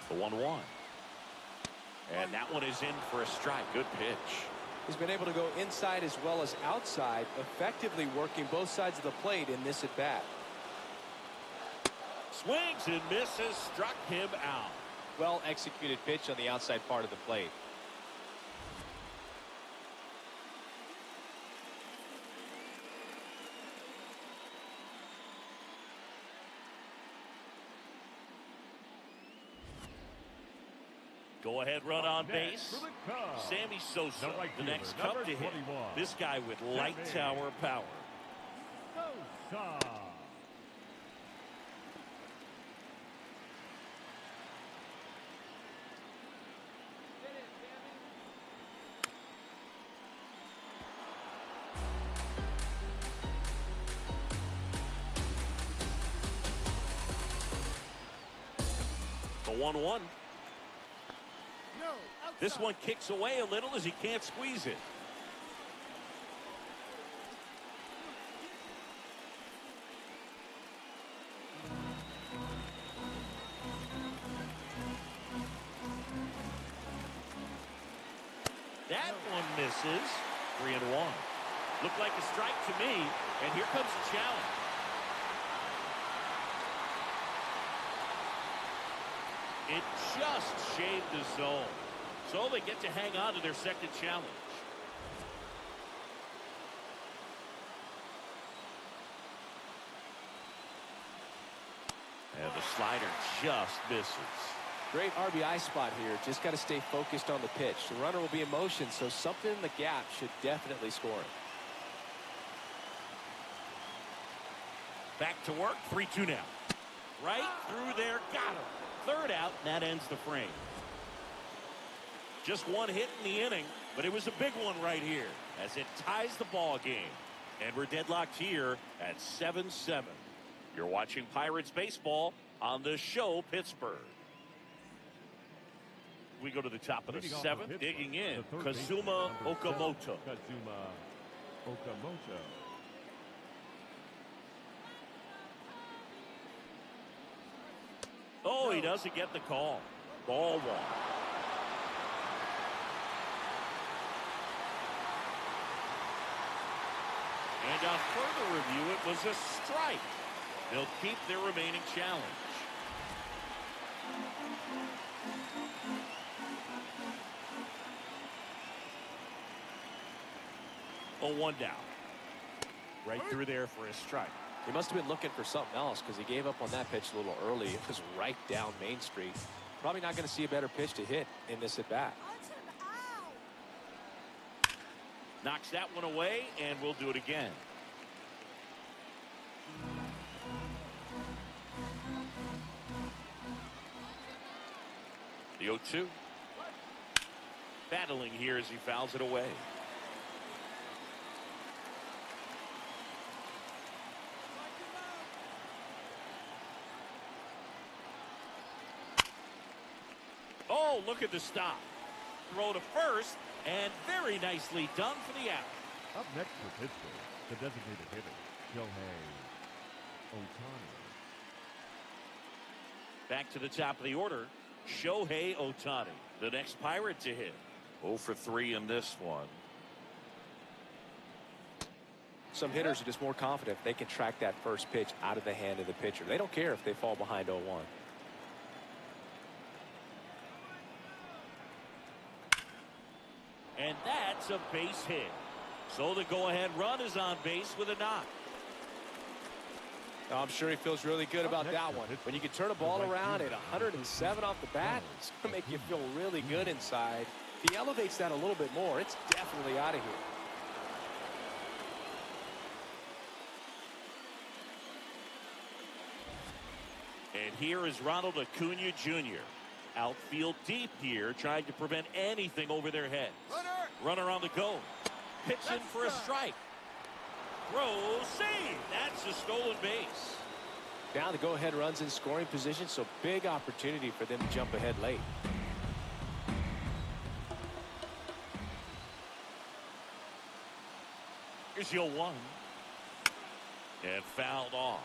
A: The 1-1. And that one is in for a strike. Good pitch.
B: He's been able to go inside as well as outside, effectively working both sides of the plate in this at-bat.
A: Swings and misses, struck him out.
B: Well executed pitch on the outside part of the plate.
A: Go ahead, run on base. Sammy Sosa, the next Cub to hit. This guy with light tower power.
D: Sosa.
A: The 1-1. This one kicks away a little as he can't squeeze it. That one misses. 3-1. Looked like a strike to me, and here comes the challenge. It just shaved the zone. So they get to hang on to their second challenge. And the slider just misses.
B: Great RBI spot here. Just got to stay focused on the pitch. The runner will be in motion, so something in the gap should definitely score him.
A: Back to work. 3-2 now. Right through there. Got him. Third out, and that ends the frame. Just one hit in the inning, but it was a big one right here as it ties the ball game. And we're deadlocked here at 7-7. You're watching Pirates baseball on the show Pittsburgh. We go to the top of the 7th, digging in, Kazuma Okamoto.
D: Kazuma Okamoto.
A: Oh, he doesn't get the call. Ball 1. And on further review, it was a strike. They'll keep their remaining challenge. Oh, 1 down. Right through there for a strike.
B: He must have been looking for something else because he gave up on that pitch a little early. It was right down Main Street. Probably not going to see a better pitch to hit in this at bat.
A: Knocks that one away, and we'll do it again. The 0-2. Battling here as he fouls it away. Oh, look at the stop. Throw to first, and very nicely done for the out.
D: Up next for Pittsburgh, the designated hitter, Shohei Ohtani.
A: Back to the top of the order, Shohei Ohtani, the next Pirate to hit. 0 for 3 in this one.
B: Some hitters are just more confident they can track that first pitch out of the hand of the pitcher. They don't care if they fall behind 0-1.
A: And that's a base hit. So the go-ahead run is on base with a knock.
B: I'm sure he feels really good about that one. When you can turn a ball around at 107 off the bat, it's going to make you feel really good inside. If he elevates that a little bit more, it's definitely out of here.
A: And here is Ronald Acuna Jr. Outfield deep here, trying to prevent anything over their heads. Runner on the go. Pitching for a strike. Throw, save. That's a stolen base.
B: Down the go-ahead runs in scoring position, so big opportunity for them to jump ahead late.
A: Here's your 1. And fouled off.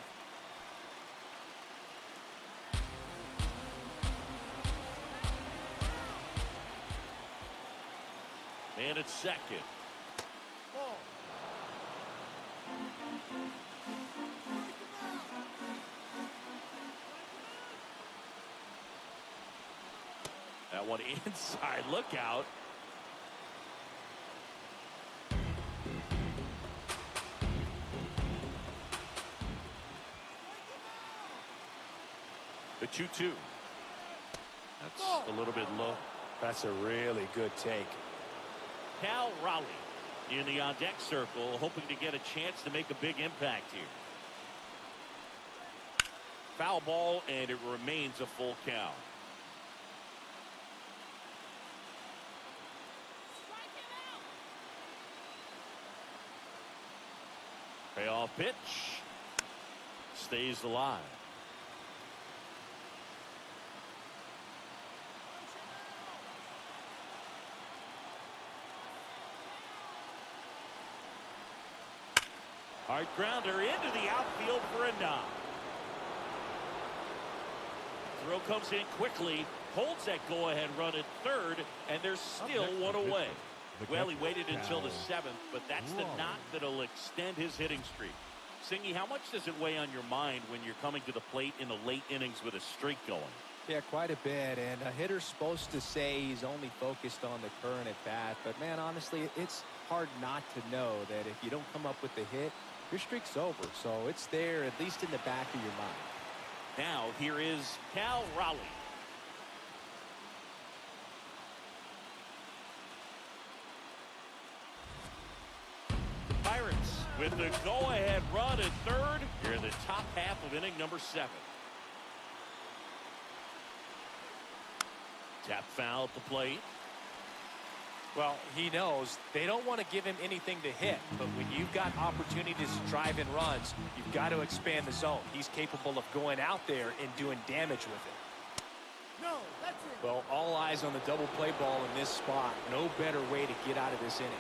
A: And it's second.
E: Ball.
A: That one inside. Look out. The 2-2. That's a little bit low.
B: That's a really good take.
A: Cal Raleigh in the on-deck circle, hoping to get a chance to make a big impact here. Foul ball, and it remains a full count. Payoff pitch. Stays alive. Hard grounder into the outfield for a knock. Throw comes in quickly, holds that go-ahead run at third, and there's still one away. Well, he waited until the 7th, but that's the knock that'll extend his hitting streak. Singy, how much does it weigh on your mind when you're coming to the plate in the late innings with a streak going?
B: Yeah, quite a bit, and a hitter's supposed to say he's only focused on the current at bat, but man, honestly, it's hard not to know that if you don't come up with the hit, your streak's over, so it's there at least in the back of your mind.
A: Now here is Cal Raleigh. The Pirates with the go-ahead run at third here in the top half of inning number 7. Tap foul at the plate.
B: Well, he knows they don't want to give him anything to hit, but when you've got opportunities to drive in runs, you've got to expand the zone. He's capable of going out there and doing damage with it.
E: No, that's it.
B: Well, all eyes on the double play ball in this spot. No better way to get out of this inning.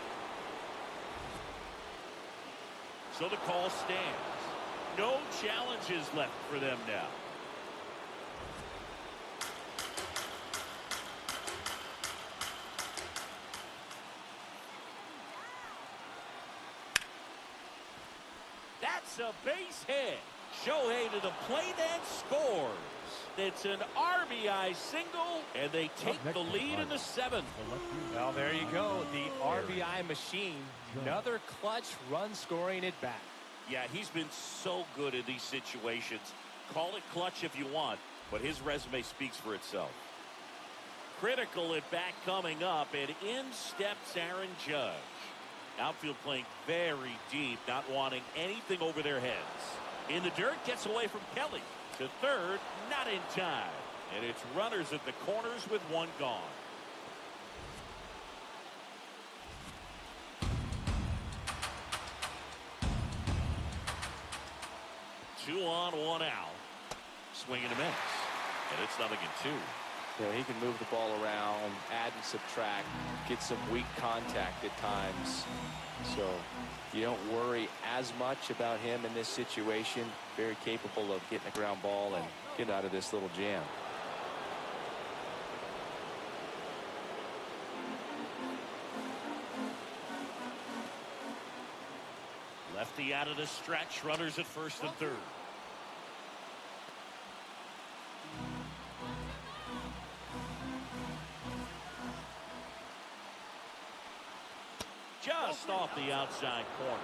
A: So the call stands. No challenges left for them now. That's a base hit. Shohei to the plate and scores. It's an RBI single, and they take the lead in the 7th.
B: Well, there you go. The RBI machine. Another clutch run scoring at bat.
A: Yeah, he's been so good in these situations. Call it clutch if you want, but his resume speaks for itself. Critical at bat coming up, and in steps Aaron Judge. Outfield playing very deep, not wanting anything over their heads. In the dirt, gets away from Kelly. To third, not in time. And it's runners at the corners with one gone. Two on, one out. Swing and a miss. And it's 0-2.
B: You know, he can move the ball around, add and subtract, get some weak contact at times. So you don't worry as much about him in this situation. Very capable of getting a ground ball and getting out of this little jam.
A: Lefty out of the stretch, runners at first and third. Just off the outside corner.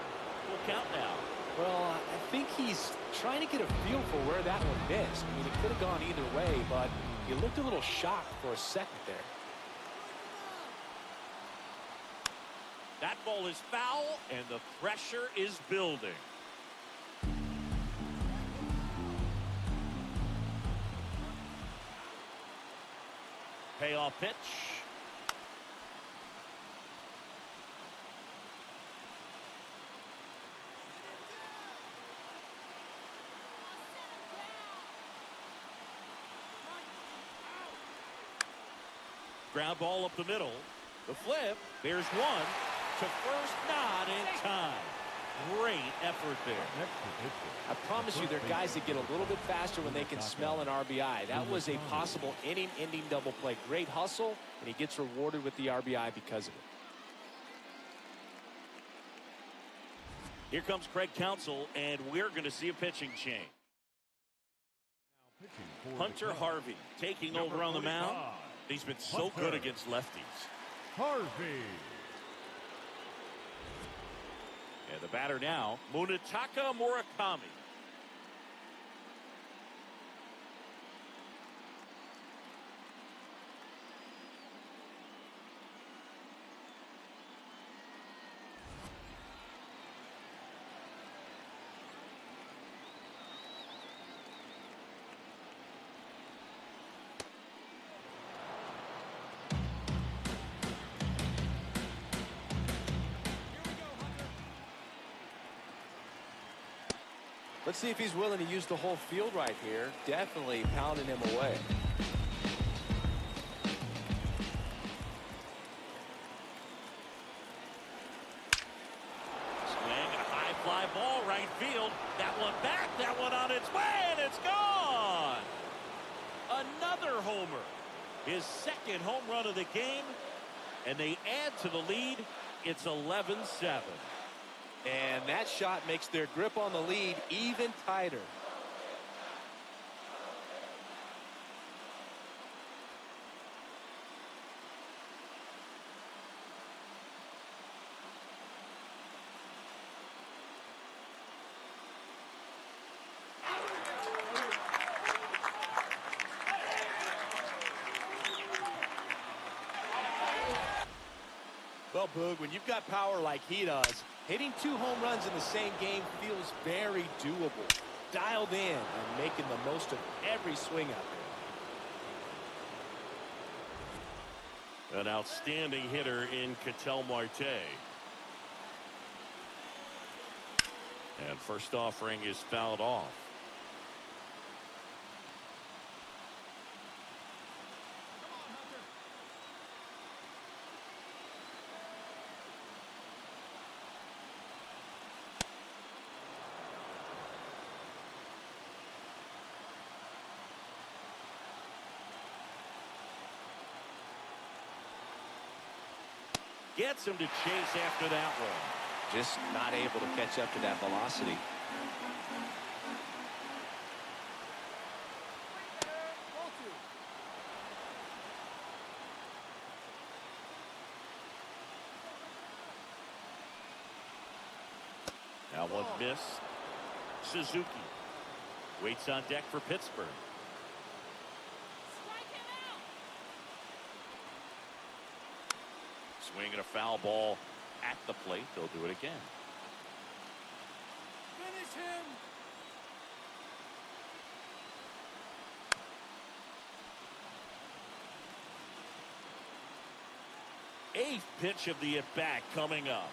A: Full count now.
B: Well, I think he's trying to get a feel for where that one missed. I mean, it could have gone either way, but he looked a little shocked for a second there.
A: That ball is foul, and the pressure is building. Payoff pitch. Ground ball up the middle. The flip. There's one. To first, not in time. Great effort there.
B: I promise you, there are guys that get a little bit faster when they can smell an RBI. That was a possible inning-ending double play. Great hustle, and he gets rewarded with the RBI because of it.
A: Here comes Craig Counsell, and we're going to see a pitching change. Hunter Harvey taking over on the mound. He's been so good against lefties.
D: Harvey.
A: And the batter now, Munetaka Murakami.
B: Let's see if he's willing to use the whole field right here. Definitely pounding him away.
A: Swing, a high fly ball, right field. That one back, that one on its way, and it's gone. Another homer. His second home run of the game, and they add to the lead. It's 11-7.
B: And that shot makes their grip on the lead even tighter. Well, Boog, when you've got power like he does, hitting 2 home runs in the same game feels very doable. Dialed in and making the most of every swing out there.
A: An outstanding hitter in Ketel Marte. And first offering is fouled off. Gets him to chase after that one.
B: Just not able to catch up to that velocity.
A: Now one miss. Suzuki waits on deck for Pittsburgh. Swinging a foul ball at the plate. They'll do it again.
E: Finish him.
A: Eighth pitch of the at-bat coming up.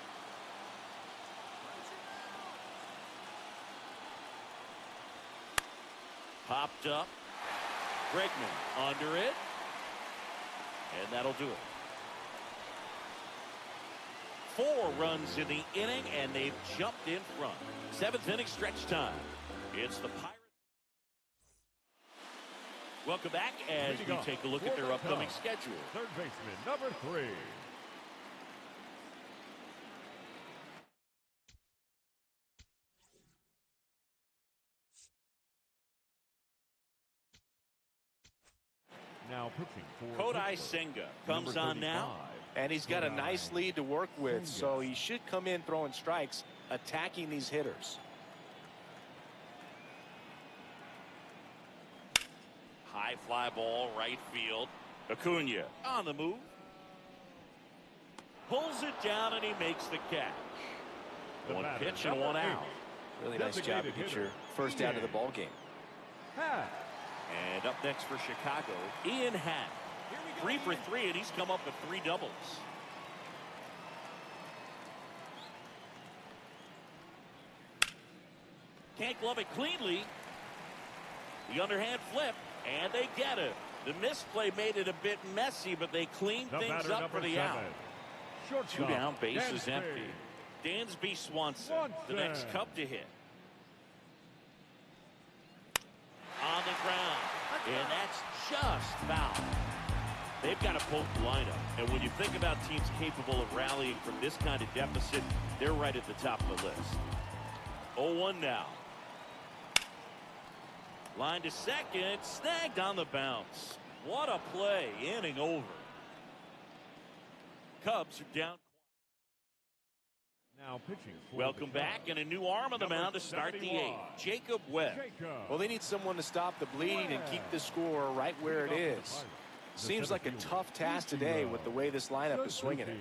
A: Popped up. Bregman under it. And that'll do it. 4 runs in the inning, and they've jumped in front. 7th inning stretch time. It's the Pirates. Welcome back as we take a look at their upcoming schedule.
D: Third baseman, number 3. Now pitching for
A: Kodai Senga comes on now.
B: And he's got a nice lead to work with, so he should come in throwing strikes, attacking these hitters.
A: High fly ball, right field. Acuna on the move. Pulls it down, and he makes the catch. 1 pitch and 1 out.
B: Really nice job to get your first out of the ball game.
A: And up next for Chicago, Ian Happ. 3 for 3, and he's come up with 3 doubles. Can't glove it cleanly. The underhand flip, and they get it. The misplay made it a bit messy, but they cleaned things up for the out. 2 down, bases empty. Dansby Swanson, the next Cub to hit. On the ground, and that's just foul. They've got a potent lineup, and when you think about teams capable of rallying from this kind of deficit, they're right at the top of the list. 0-1 now. Line to second, snagged on the bounce. What a play, inning over. Cubs are down.
D: Now pitching.
A: Welcome back, and a new arm on the mound to start the 8th. Jacob Webb.
B: Well, they need someone to stop the bleeding and keep the score right where it is. Seems like a tough task today with the way this lineup is swinging it.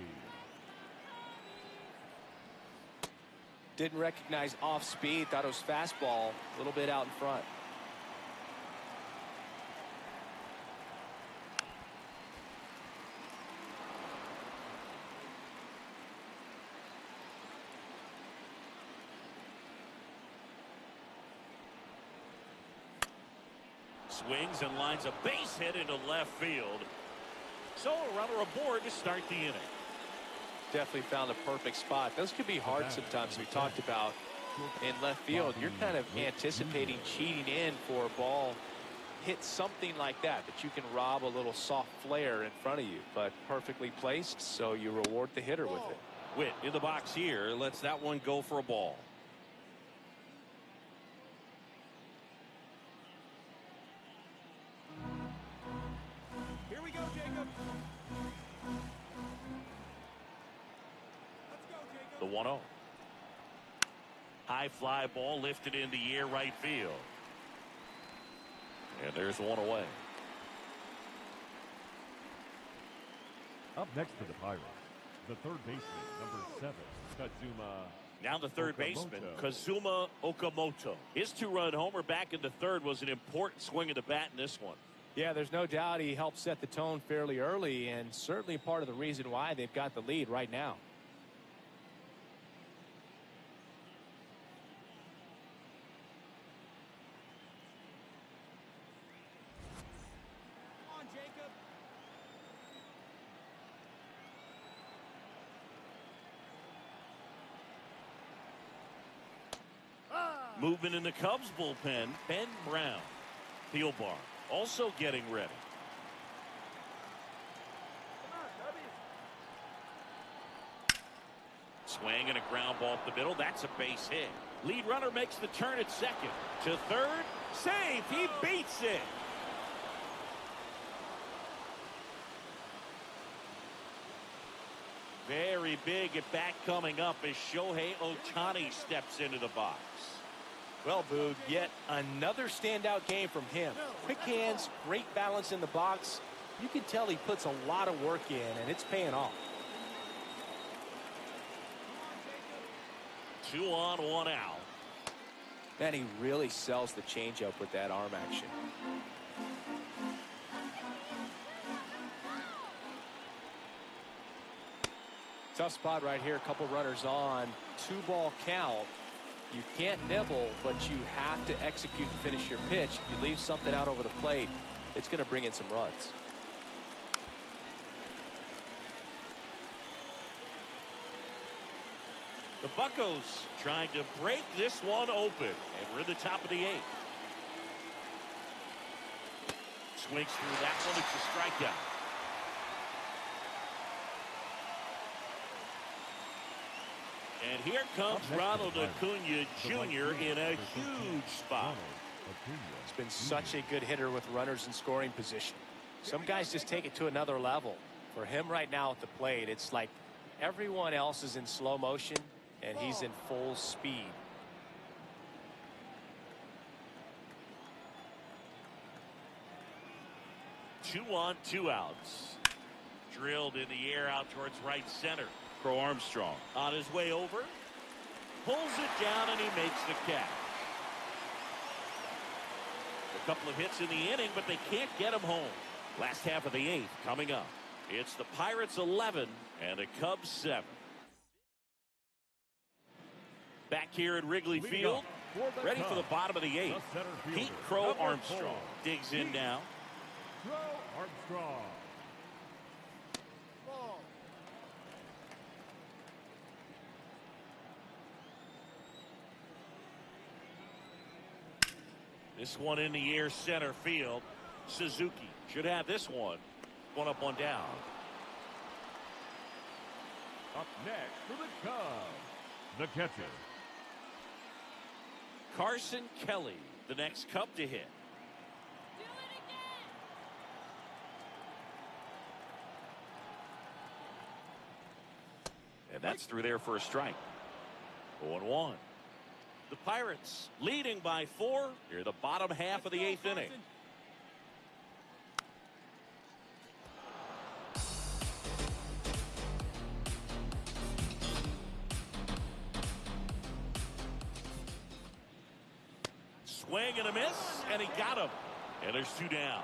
B: Didn't recognize off speed, thought it was fastball, a little bit out in front.
A: Swings and lines a base hit into left field. So a runner aboard to start the inning.
B: Definitely found a perfect spot. Those could be hard sometimes. We talked about in left field. You're kind of anticipating cheating in for a ball hit something like that you can rob a little soft flare in front of you, but perfectly placed, so you reward the hitter with it.
A: Witt in the box here lets that one go for a ball. The 1-0. High fly ball lifted in the air right field. And there's one away.
D: Up next for the Pirates, the third baseman, number 7, Kazuma.
A: Now the third baseman, Kazuma Okamoto. His 2-run homer back in the 3rd was an important swing of the bat in this one.
B: Yeah, there's no doubt he helped set the tone fairly early, and certainly part of the reason why they've got the lead right now.
A: Movement in the Cubs bullpen, Ben Brown. Field bar also getting ready. Swing and a ground ball up the middle. That's a base hit. Lead runner makes the turn at second. To third. Save. He beats it. Very big at bat coming up as Shohei Ohtani steps into the box.
B: Well, Boog, yet another standout game from him. Quick hands, great balance in the box. You can tell he puts a lot of work in, and it's paying off.
A: 2 on, 1 out.
B: Man, he really sells the changeup with that arm action. Tough spot right here. A couple runners on. 2-ball count. You can't nibble, but you have to execute and finish your pitch. If you leave something out over the plate, it's going to bring in some runs.
A: The Buccos trying to break this one open, and we're in the top of the 8th. Swings through that one. It's a strikeout. And here comes Ronald Acuna Jr. in a huge spot.
B: He's been such a good hitter with runners in scoring position. Some guys just take it to another level. For him right now at the plate, it's like everyone else is in slow motion and he's in full speed.
A: Two on, two outs. Drilled in the air out towards right center. Crow Armstrong on his way over. Pulls it down and he makes the catch. A couple of hits in the inning, but they can't get him home. Last half of the 8th coming up. It's the Pirates 11 and the Cubs 7. Back here at Wrigley Field, ready for the bottom of the 8th. Pete Crow Armstrong digs in now.
D: Crow Armstrong.
E: Ball.
A: This one in the air center field. Suzuki should have this one. One up, one down.
D: Up next for the Cubs, the catcher,
A: Carson Kelly, the next Cub to hit. And that's through there for a strike. 0-1. The Pirates leading by 4 near the bottom half of the 8th inning. Swing and a miss, and he got him. And there's 2 down.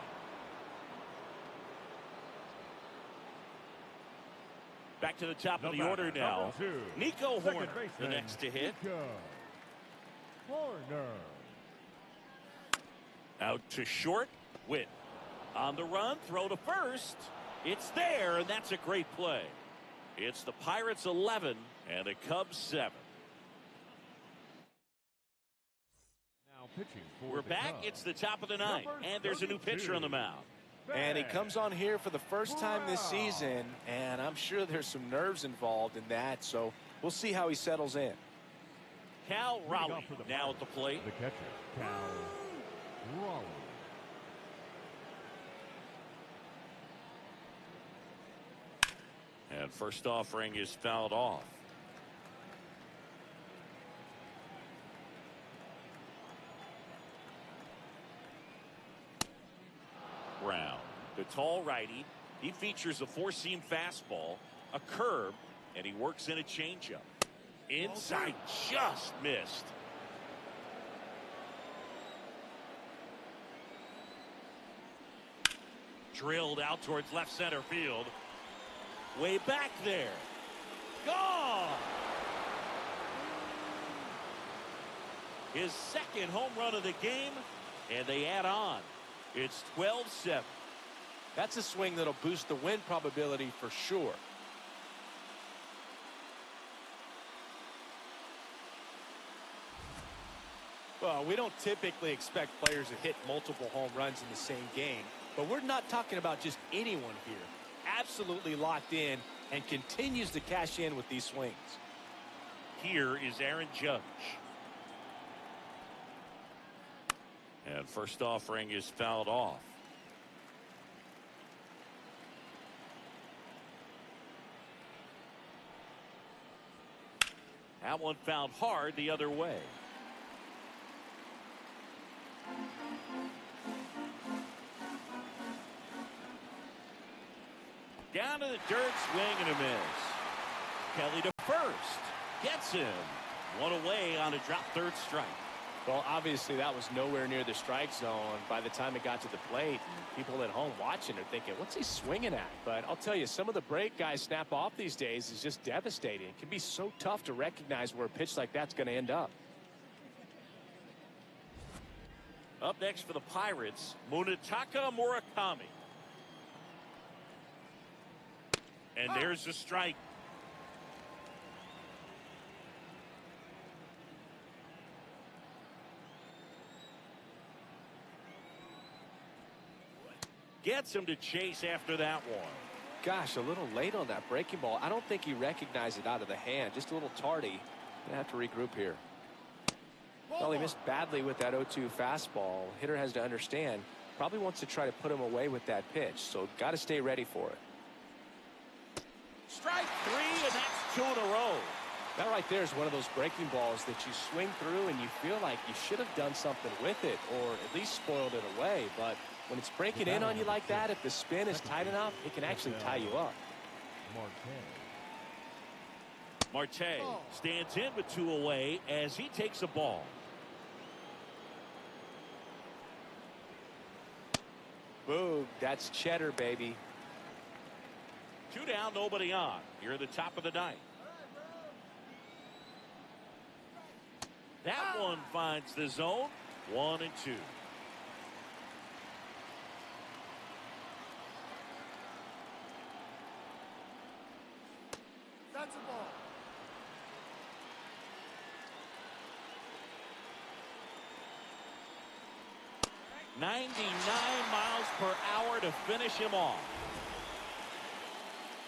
A: Back to the top of the order now. Nico Horner, the next to hit.
D: Horner.
A: Out to short. Witt on the run. Throw to first. It's there, and that's a great play. It's the Pirates 11 and the Cubs 7. We're back. It's the top of the 9th, and there's a new pitcher on the mound.
B: And he comes on here for the first time this season, and I'm sure there's some nerves involved in that, so we'll see how he settles in.
A: Cal Raleigh now at the plate.
D: The catcher, Cal Raleigh.
A: And first offering is fouled off. Brown, the tall righty. He features a 4-seam fastball, a curve, and he works in a changeup. Inside, just missed. Drilled out towards left center field. Way back there. Gone! His second home run of the game, and they add on. It's 12-7.
B: That's a swing that'll boost the win probability for sure. Well, we don't typically expect players to hit multiple home runs in the same game, but we're not talking about just anyone here. Absolutely locked in and continues to cash in with these swings.
A: Here is Aaron Judge. And first offering is fouled off. That one fouled hard the other way. Down to the dirt, swing and a miss. Kelly to first. Gets him. One away on a drop third strike.
B: Well, obviously that was nowhere near the strike zone by the time it got to the plate. People at home watching are thinking, what's he swinging at? But I'll tell you, some of the break guys snap off these days is just devastating. It can be so tough to recognize where a pitch like that's going to end up.
A: Up next for the Pirates, Munetaka Murakami. And there's a strike. gets him to chase after that one.
C: Gosh, a little late on that breaking ball. I don't think he recognized it out of the hand. Just a little tardy. Gonna have to regroup here. Well, he missed badly with that 0-2 fastball. Hitter has to understand. Probably wants to try to put him away with that pitch. So got to stay ready for it.
A: Strike 3, and that's 2 in a row.
C: That right there is one of those breaking balls that you swing through and you feel like you should have done something with it or at least spoiled it away. But when it's breaking in on you like that, if the spin is tight enough, it can actually tie you up.
A: Marte stands in with 2 away as he takes a ball.
C: Boom, that's cheddar, baby.
A: 2 down, nobody on. Here at the top of the 9th. That one finds the zone. 1 and 2.
E: That's a ball.
A: .99 miles per hour to finish him off.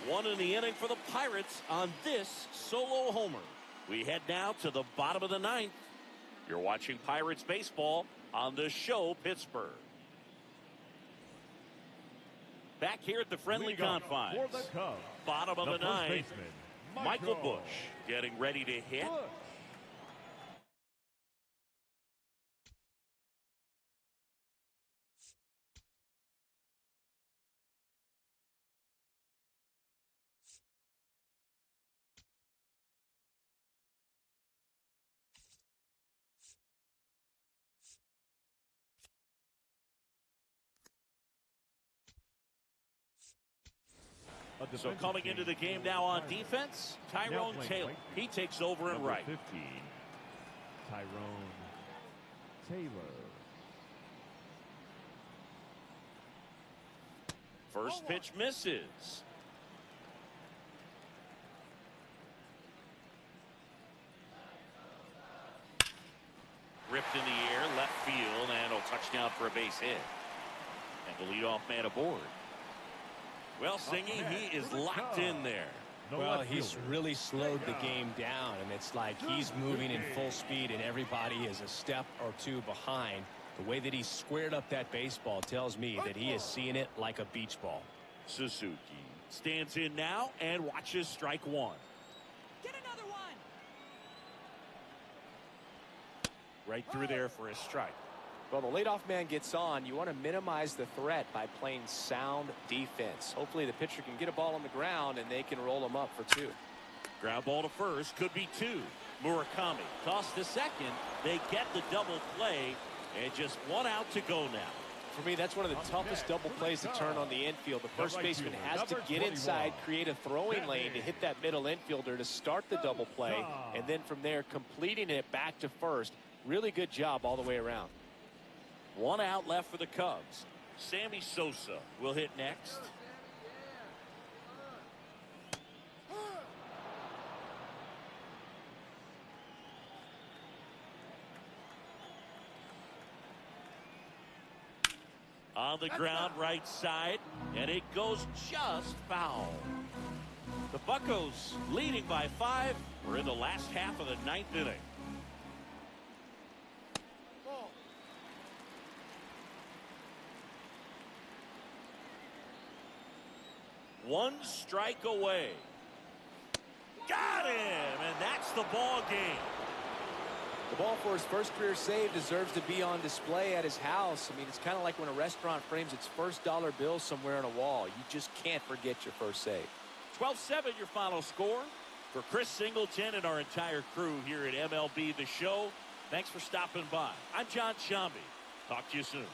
A: 1 in the inning for the Pirates on this solo homer. We head now to the bottom of the 9th. You're watching Pirates baseball on the show Pittsburgh. Back here at the friendly confines. Bottom of the 9th. Michael Busch getting ready to hit. So coming into the game now on defense, Tyrone Taylor. He takes over in right.
D: 15, Tyrone Taylor.
A: First pitch misses. Ripped in the air, left field, and a touchdown for a base hit. And the leadoff man aboard. Well, Singy, he is locked in there.
B: Well, he's really slowed the game down, and it's like he's moving in full speed, and everybody is a step or 2 behind. The way that he squared up that baseball tells me that he is seeing it like a beach ball.
A: Suzuki stands in now and watches strike 1.
F: Get another one.
A: Right through there for a strike.
C: Well, the leadoff man gets on. You want to minimize the threat by playing sound defense. Hopefully the pitcher can get a ball on the ground and they can roll him up for 2.
A: Ground ball to first, could be 2. Murakami tossed to second. They get the double play, and just 1 out to go now.
C: For me, that's one of the toughest double plays to turn on the infield. The first baseman has to get inside, create a throwing lane to hit that middle infielder to start the double play, and then from there completing it back to first. Really good job all the way around.
A: 1 out left for the Cubs. Sammy Sosa will hit next. On the ground right side, and it goes just foul. The Buccos leading by 5. We're in the last half of the 9th inning. One strike away. Got him, and that's the ball game.
C: The ball for his first career save deserves to be on display at his house. I mean, it's kind of like when a restaurant frames its first dollar bill somewhere on a wall. You just can't forget your first save.
A: 12-7 your final score. For Chris Singleton and our entire crew here at MLB The Show, thanks for stopping by. I'm John Shambi. Talk to you soon.